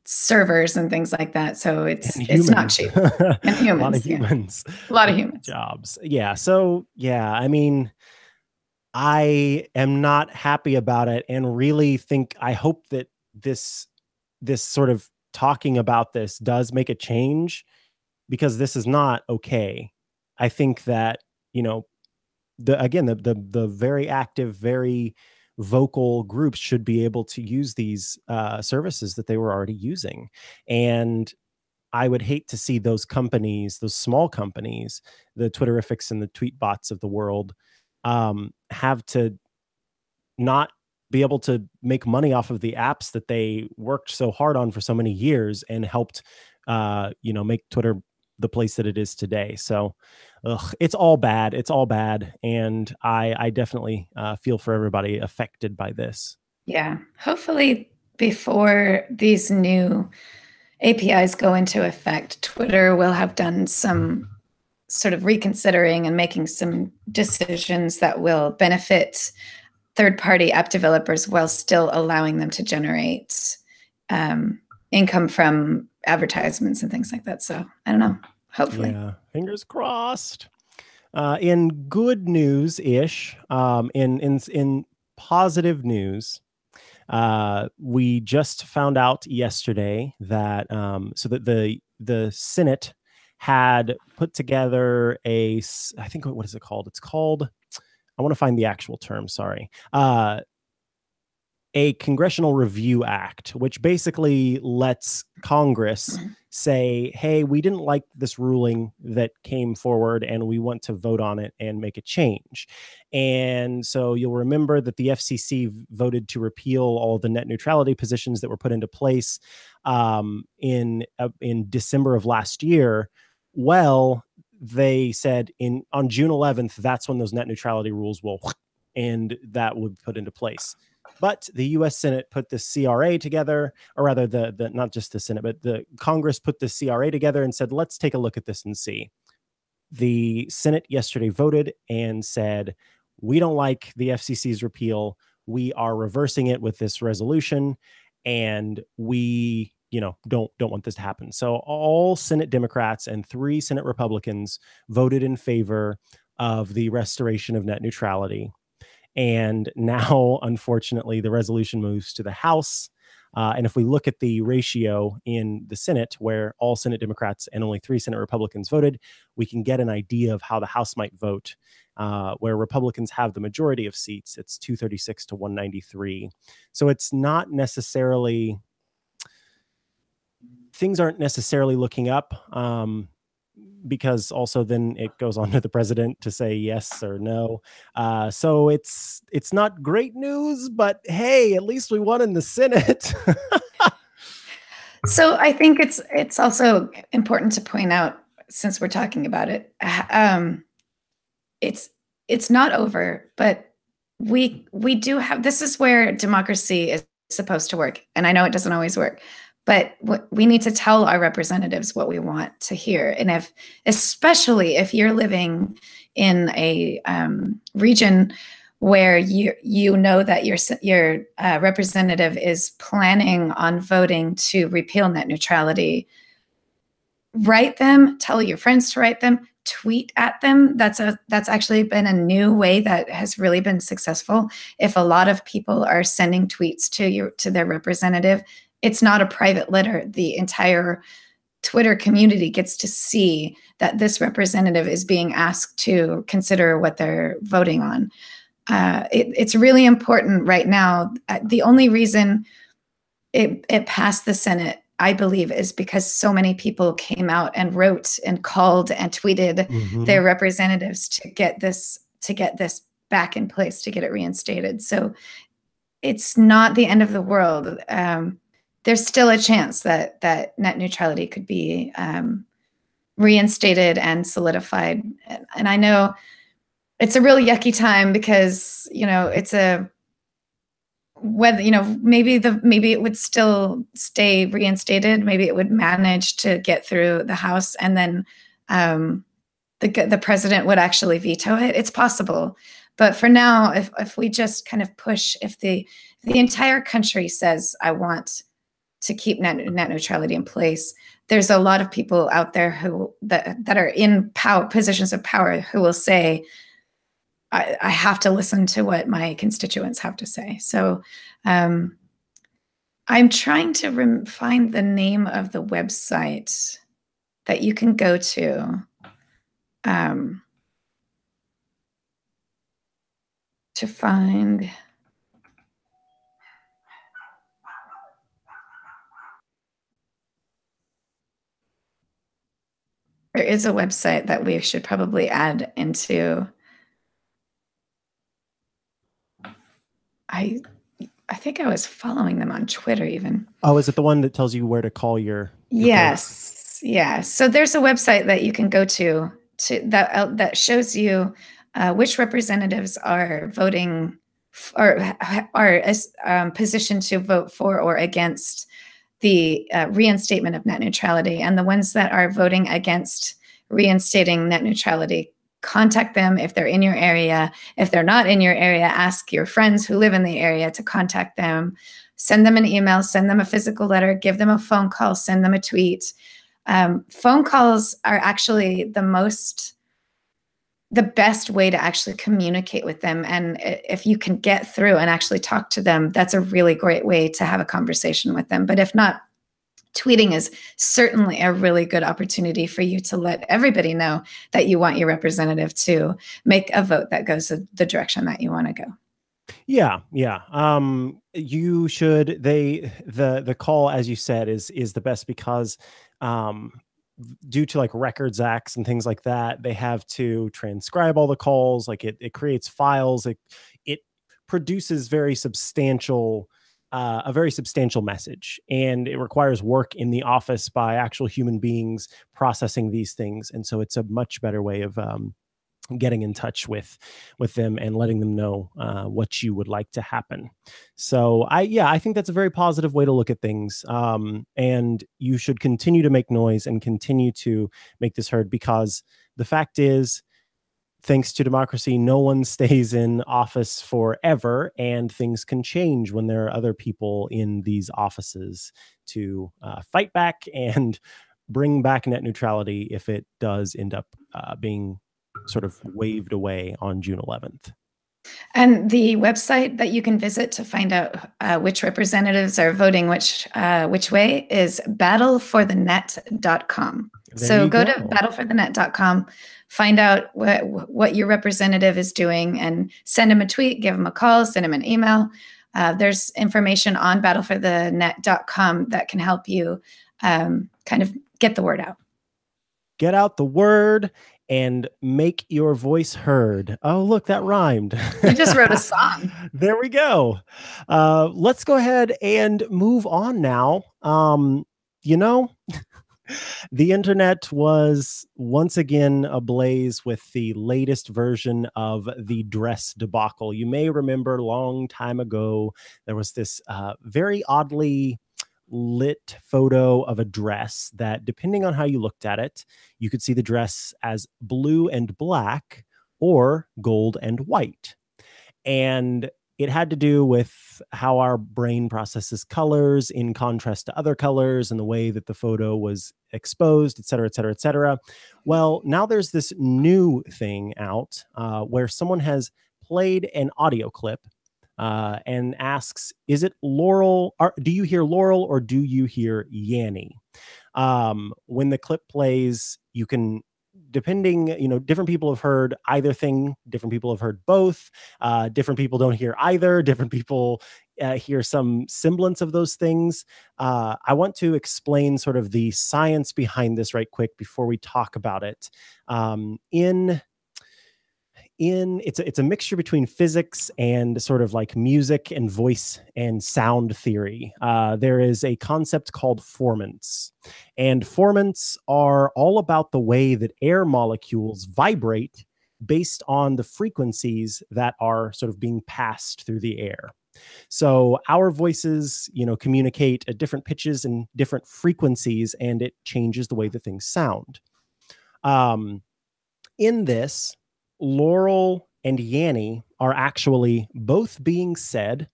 servers and things like that. So it's not cheap. And humans. A lot of humans. A lot of humans. Jobs. Yeah. So yeah, I mean, I am not happy about it, and really think I hope that this sort of talking about this does make a change, because this is not okay. I think that, you know, the very active, very vocal groups should be able to use these services that they were already using. And I would hate to see those companies, those small companies, the Twitterifics and the tweet bots of the world, have to not be able to make money off of the apps that they worked so hard on for so many years and helped, make Twitter the place that it is today. So, it's all bad. It's all bad, and I definitely feel for everybody affected by this. Yeah. Hopefully, before these new APIs go into effect, Twitter will have done some sort of reconsidering and making some decisions that will benefit third-party app developers while still allowing them to generate income from advertisements and things like that. So I don't know. Hopefully. Yeah, fingers crossed. In good news ish, in positive news, we just found out yesterday that so that the Senate had put together I think, what is it called? It's called, I want to find the actual term. Sorry. A Congressional Review Act, which basically lets Congress say, hey, we didn't like this ruling that came forward and we want to vote on it and make a change. And so you'll remember that the FCC voted to repeal all the net neutrality positions that were put into place in December of last year. Well, they said on June 11th, that's when those net neutrality rules will, and that would put into place. But the U.S. Senate put the CRA together, or rather, the not just the Senate, but the Congress put the CRA together and said, let's take a look at this and see. The Senate yesterday voted and said, we don't like the FCC's repeal. We are reversing it with this resolution, and we, don't want this to happen. So all Senate Democrats and 3 Senate Republicans voted in favor of the restoration of net neutrality. And now, unfortunately, the resolution moves to the House. And if we look at the ratio in the Senate, where all Senate Democrats and only 3 Senate Republicans voted, we can get an idea of how the House might vote. Where Republicans have the majority of seats, it's 236 to 193. So it's not necessarily, things aren't necessarily looking up. Because also then it goes on to the president to say yes or no. So it's not great news, but hey, at least we won in the Senate. So I think it's also important to point out, since we're talking about it, it's not over, but we do have, this is where democracy is supposed to work. And I know it doesn't always work, but we need to tell our representatives what we want to hear. And especially if you're living in a region where you know that your representative is planning on voting to repeal net neutrality, write them, tell your friends to write them, tweet at them. That's actually been a new way that has really been successful. If a lot of people are sending tweets to their representative, it's not a private letter. The entire Twitter community gets to see that this representative is being asked to consider what they're voting on. It's really important right now. The only reason it passed the Senate, I believe, is because so many people came out and wrote and called and tweeted their representatives to get this back in place, to get it reinstated. So it's not the end of the world. There's still a chance that net neutrality could be reinstated and solidified. And I know it's a really yucky time because, it's maybe it would still stay reinstated. Maybe it would manage to get through the House, and then the president would actually veto it. It's possible. But for now, if we just kind of push, if the entire country says, I want to keep net neutrality in place, there's a lot of people out there that are in positions of power who will say, I have to listen to what my constituents have to say. So um, I'm trying to find the name of the website that you can go um, to find. There is a website that we should probably add into. I I think I was following them on Twitter even. Oh, is it the one that tells you where to call your folks? Yes, yeah. So there's a website that you can go to that shows you which representatives are voting or are positioned to vote for or against the reinstatement of net neutrality, and the ones that are voting against reinstating net neutrality, contact them if they're in your area. If they're not in your area, ask your friends who live in the area to contact them. Send them an email, send them a physical letter, give them a phone call, send them a tweet. Phone calls are actually the best way to actually communicate with them. And if you can get through and actually talk to them, that's a really great way to have a conversation with them. But if not, tweeting is certainly a really good opportunity for you to let everybody know that you want your representative to make a vote that goes the direction that you want to go. Yeah, yeah. You should the call, as you said, is the best because um due to like records acts and things like that, they have to transcribe all the calls. Like it creates files. It produces a very substantial message, and it requires work in the office by actual human beings processing these things. And so it's a much better way of getting in touch with them and letting them know what you would like to happen. So I think that's a very positive way to look at things. And you should continue to make noise and continue to make this heard, because the fact is, thanks to democracy, no one stays in office forever, and things can change when there are other people in these offices to fight back and bring back net neutrality if it does end up being sort of waved away on June 11th. And the website that you can visit to find out which representatives are voting which way is battleforthenet.com. There So you go to go. battleforthenet.com, find out what your representative is doing, and send him a tweet, give him a call, send him an email. There's information on battleforthenet.com that can help you kind of get the word out. Get out the word and make your voice heard. Oh, look, that rhymed. You just wrote a song. There we go. Let's go ahead and move on now. You know, the internet was once again ablaze with the latest version of the dress debacle. You may remember a long time ago, there was this very oddly lit photo of a dress that, depending on how you looked at it, you could see the dress as blue and black or gold and white. And it had to do with how our brain processes colors in contrast to other colors and the way that the photo was exposed, et cetera, et cetera, et cetera. Well, now there's this new thing out where someone has played an audio clip and asks, "Is it Laurel? Do you hear Laurel or do you hear Yanny?" When the clip plays, you can, depending, different people have heard either thing, different people have heard both, different people don't hear either, different people hear some semblance of those things. I want to explain sort of the science behind this right quick before we talk about it. It's a mixture between physics and sort of like music and voice and sound theory. There is a concept called formants, and formants are all about the way that air molecules vibrate based on the frequencies that are sort of being passed through the air. So our voices, communicate at different pitches and different frequencies, and it changes the way that things sound. In this, Laurel and Yanny are actually both being said.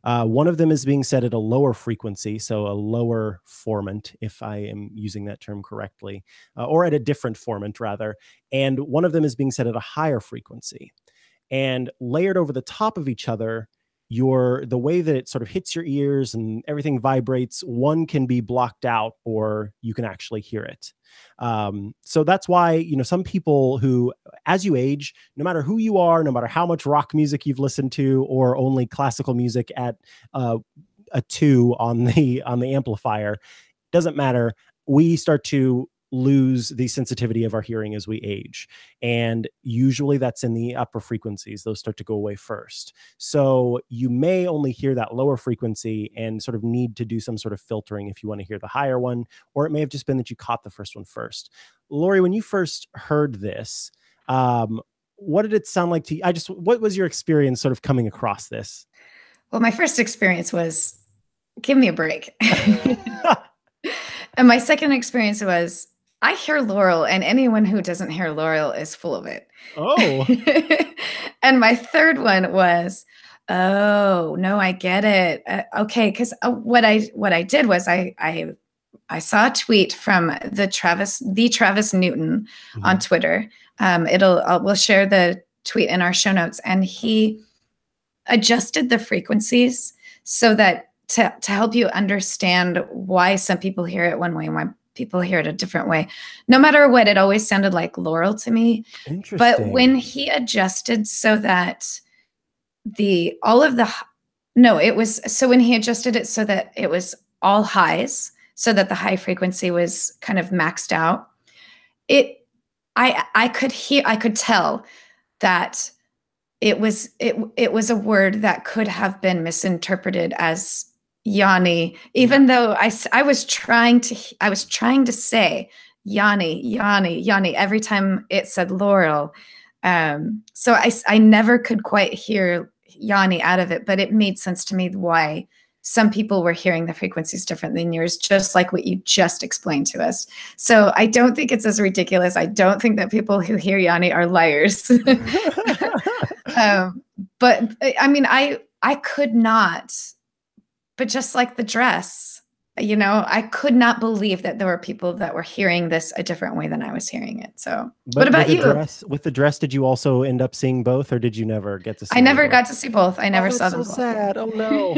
One of them is being said at a lower frequency, so a lower formant, if I am using that term correctly, or at a different formant, rather. And one of them is being said at a higher frequency. and layered over the top of each other, the way that it sort of hits your ears and everything vibrates, one can be blocked out or you can actually hear it. So that's why, some people who, as you age, no matter who you are, no matter how much rock music you've listened to or only classical music at a 2 on the amplifier, doesn't matter. We start to lose the sensitivity of our hearing as we age. And usually that's in the upper frequencies. Those start to go away first. So you may only hear that lower frequency and sort of need to do some sort of filtering if you want to hear the higher one, or it may have just been that you caught the first one first. Lori, when you first heard this, what did it sound like to you? What was your experience sort of coming across this? Well, my first experience was, give me a break. And my second experience was, I hear Laurel, and anyone who doesn't hear Laurel is full of it. Oh. And my third one was, oh, no, I get it. Okay, because what I did was I saw a tweet from the Travis Newton on Twitter. We'll share the tweet in our show notes, and he adjusted the frequencies so that to help you understand why some people hear it one way and why people hear it a different way. No matter what, it always sounded like Laurel to me. Interesting. But when he adjusted so that when he adjusted it so that it was all highs, so that the high frequency was kind of maxed out, I could tell that it was a word that could have been misinterpreted as Yanni, even though I was trying to say Yanni, Yanni, Yanni every time it said Laurel. So I never could quite hear Yanni out of it, but it made sense to me why some people were hearing the frequencies different than yours, just like what you just explained to us. So I don't think it's as ridiculous. I don't think that people who hear Yanni are liars. But I mean, I could not. But just like the dress, I could not believe that there were people that were hearing this a different way than I was hearing it. So what about you? With the dress, did you also end up seeing both, or did you never get to see I never got to see both. I never saw them so both. sad. Oh no.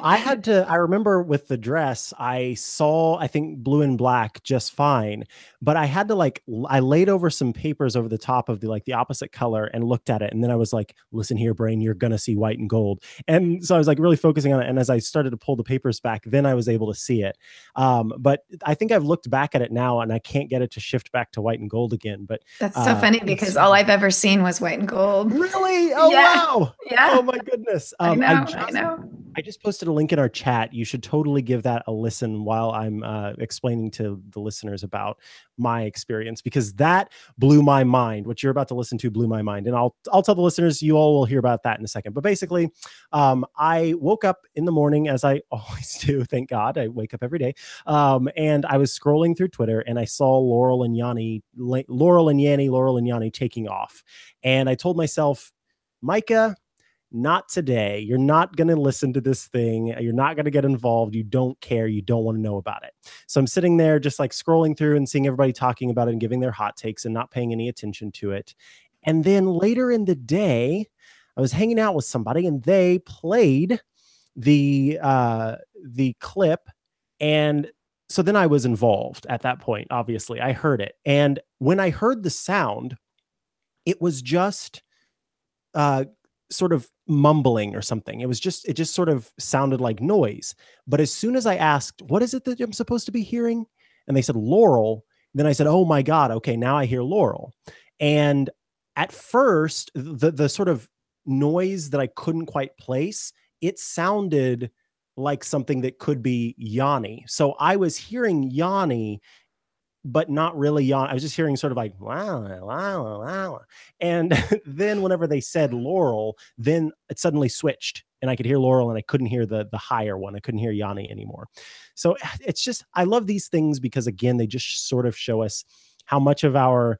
I remember with the dress, I saw, I think, blue and black just fine, but I had to I laid over some papers over the top of the opposite color and looked at it. And then I was like, listen here, brain, you're going to see white and gold. And so I was really focusing on it. And as I started to pull the papers back, then I was able to see it. But I think I've looked back at it now and I can't get it to shift back to white and gold again. But that's so funny because all I've ever seen was white and gold. Really? Oh, yeah. Wow. Yeah. Oh my goodness. I know. I just posted a link in our chat. You should totally give that a listen while I'm explaining to the listeners about my experience, because that blew my mind. What you're about to listen to blew my mind. And I'll tell the listeners, you all will hear about that in a second. But basically, I woke up in the morning, as I always do. Thank God I wake up every day. And I was scrolling through Twitter and I saw Laurel and Yanni taking off. And I told myself, Micah, not today. You're not going to listen to this thing. You're not going to get involved. You don't care. You don't want to know about it. So I'm sitting there just scrolling through and seeing everybody talking about it and giving their hot takes and not paying any attention to it. And then later in the day, I was hanging out with somebody and they played the clip. And so then I was involved at that point. Obviously, I heard it. And when I heard the sound, it was just sort of mumbling or something. It just sort of sounded like noise. But as soon as I asked, what is it that I'm supposed to be hearing? And they said, Laurel. Then I said, oh my God, okay, now I hear Laurel. And at first, the sort of noise that I couldn't quite place, it sounded like something that could be Yanni. So I was hearing Yanni, but not really Yanni. I was just hearing sort of wow, wow, wow. And then whenever they said Laurel, then it suddenly switched and I could hear Laurel and I couldn't hear the higher one. I couldn't hear Yanni anymore. So it's just, I love these things because again, they just sort of show us how much of our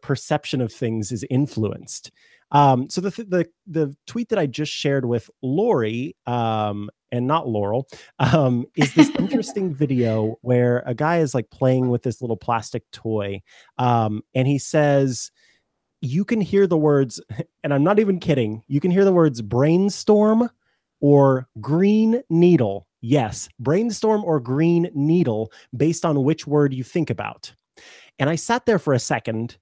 perception of things is influenced. So the tweet that I just shared with Lori, and not Laurel, is this interesting video where a guy is playing with this little plastic toy. And he says, you can hear the words, and I'm not even kidding, you can hear the words brainstorm or green needle. Yes, brainstorm or green needle based on which word you think about. And I sat there for a second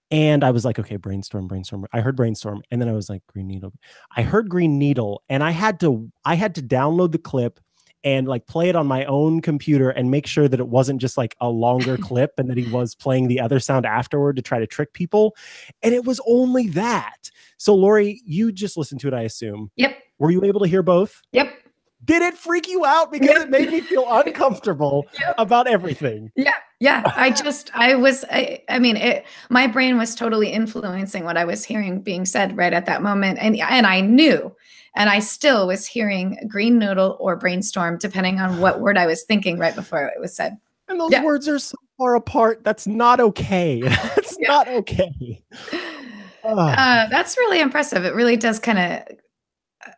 and I was like, okay, brainstorm, brainstorm. I heard brainstorm. And then I was like, green needle. I heard green needle. And I had to download the clip and like play it on my own computer and make sure that it wasn't just like a longer clip and that he was playing the other sound afterward to try to trick people. And it was only that. So Lori, you just listened to it, I assume. Yep. Were you able to hear both? Yep. Did it freak you out? Because it made me feel uncomfortable about everything. Yeah. Yeah. I mean, my brain was totally influencing what I was hearing being said right at that moment. And I knew, and I still was hearing green noodle or brainstorm, depending on what word I was thinking right before it was said. And those words are so far apart. That's not okay. That's not okay. That's really impressive. It really does kind of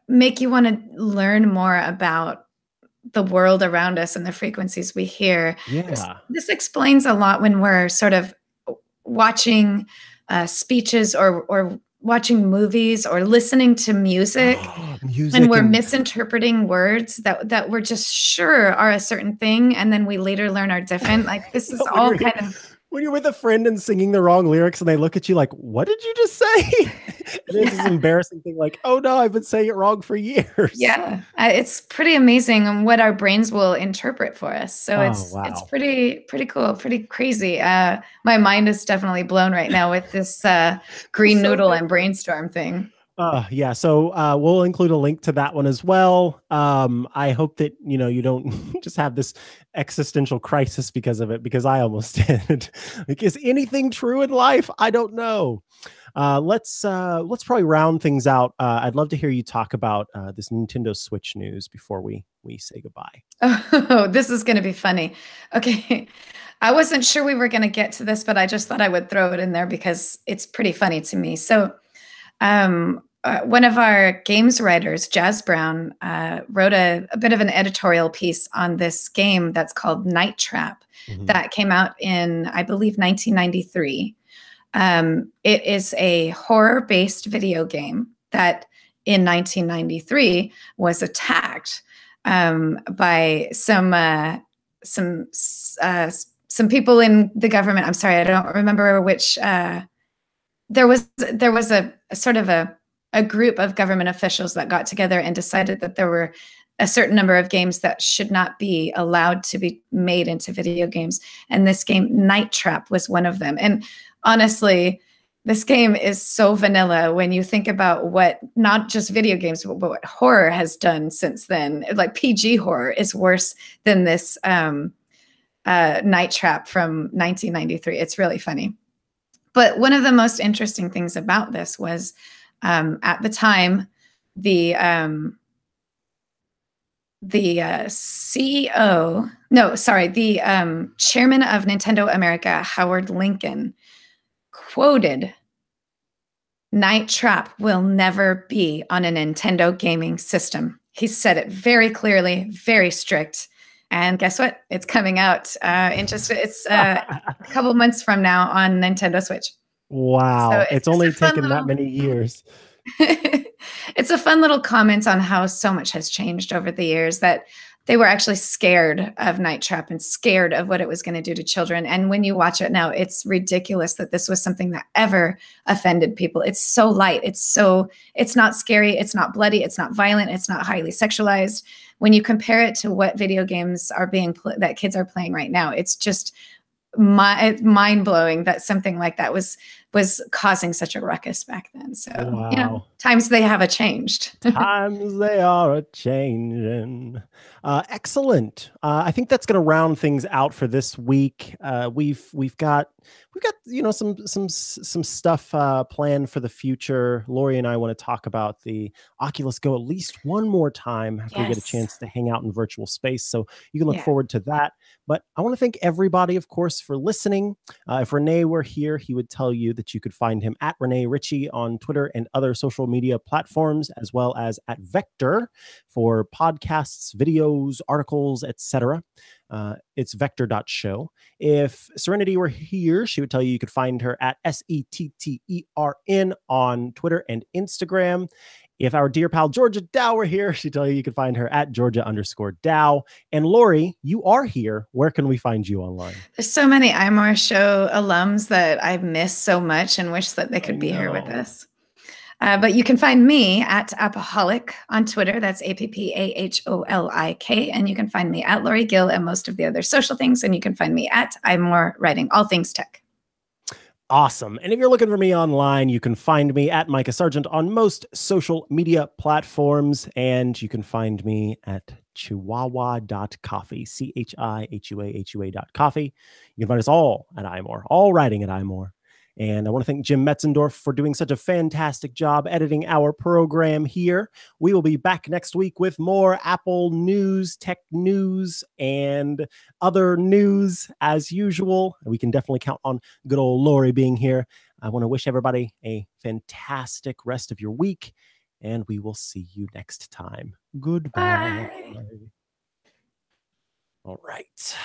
make you want to learn more about the world around us and the frequencies we hear. Yeah. This explains a lot when we're sort of watching speeches or watching movies or listening to music, and we're misinterpreting words that we're just sure are a certain thing, and then we later learn are different. Like this is all kind of when you're with a friend and singing the wrong lyrics and they look at you like, what did you just say? And it's this embarrassing thing like, oh no, I've been saying it wrong for years. Yeah. It's pretty amazing what our brains will interpret for us. So it's pretty cool, pretty crazy. My mind is definitely blown right now with this green noodle and brainstorm thing. Yeah. So we'll include a link to that one as well. I hope that, you don't just have this existential crisis because of it, because I almost did. Like, is anything true in life? I don't know. Let's probably round things out. I'd love to hear you talk about this Nintendo Switch news before we say goodbye. Oh, this is going to be funny. Okay. I wasn't sure we were going to get to this, but I just thought I would throw it in there because it's pretty funny to me. So one of our games writers, Jazz Brown, wrote a bit of an editorial piece on this game that's called Night Trap that came out in, I believe, 1993. It is a horror-based video game that in 1993 was attacked by some people in the government. I'm sorry, I don't remember which. There was a sort of a group of government officials that got together and decided that there were a certain number of games that should not be allowed to be made into video games. And this game, Night Trap, was one of them. And honestly, this game is so vanilla when you think about what not just video games, but what horror has done since then. Like PG horror is worse than this Night Trap from 1993. It's really funny. But one of the most interesting things about this was at the time, the chairman of Nintendo America, Howard Lincoln, quoted, "Night Trap will never be on a Nintendo gaming system." He said it very clearly, very strict. And guess what? It's coming out it's a couple months from now on Nintendo Switch. Wow. So it's only taken that many years. It's a fun little comment on how so much has changed over the years, that they were actually scared of Night Trap and scared of what it was going to do to children. And when you watch it now, it's ridiculous that this was something that ever offended people. It's so light. It's not scary. It's not bloody. It's not violent. It's not highly sexualized. When you compare it to what video games are that kids are playing right now, it's just mind blowing that something like that was causing such a ruckus back then. So, wow. Times they have changed. Times they are changing. Excellent. I think that's going to round things out for this week. We've got some stuff planned for the future. Lori and I want to talk about the Oculus Go at least one more time after we get a chance to hang out in virtual space. So you can look forward to that. But I want to thank everybody, of course, for listening. If Renee were here, he would tell you that that you could find him at Renee Ritchie on Twitter and other social media platforms, as well as at Vector for podcasts, videos, articles, etc. It's vector.show. If Serenity were here, she would tell you could find her at SETTERN on Twitter and Instagram. If our dear pal Georgia Dow were here, she'd tell you could find her at Georgia_Dow. And Lori, you are here. Where can we find you online? There's so many iMore show alums that I miss so much and wish that they could be here with us. But you can find me at Apaholic on Twitter. That's APPAHOLIK. And you can find me at Lori Gill and most of the other social things. And you can find me at iMore Writing, all things tech. Awesome. And if you're looking for me online, you can find me at Micah Sargent on most social media platforms. And you can find me at chihuahua.coffee, CHIHUAHUA.coffee. You can find us all at iMore, all writing at iMore. And I want to thank Jim Metzendorf for doing such a fantastic job editing our program here. We will be back next week with more Apple news, tech news, and other news as usual. We can definitely count on good old Lori being here. I want to wish everybody a fantastic rest of your week, and we will see you next time. Goodbye. Bye. All right.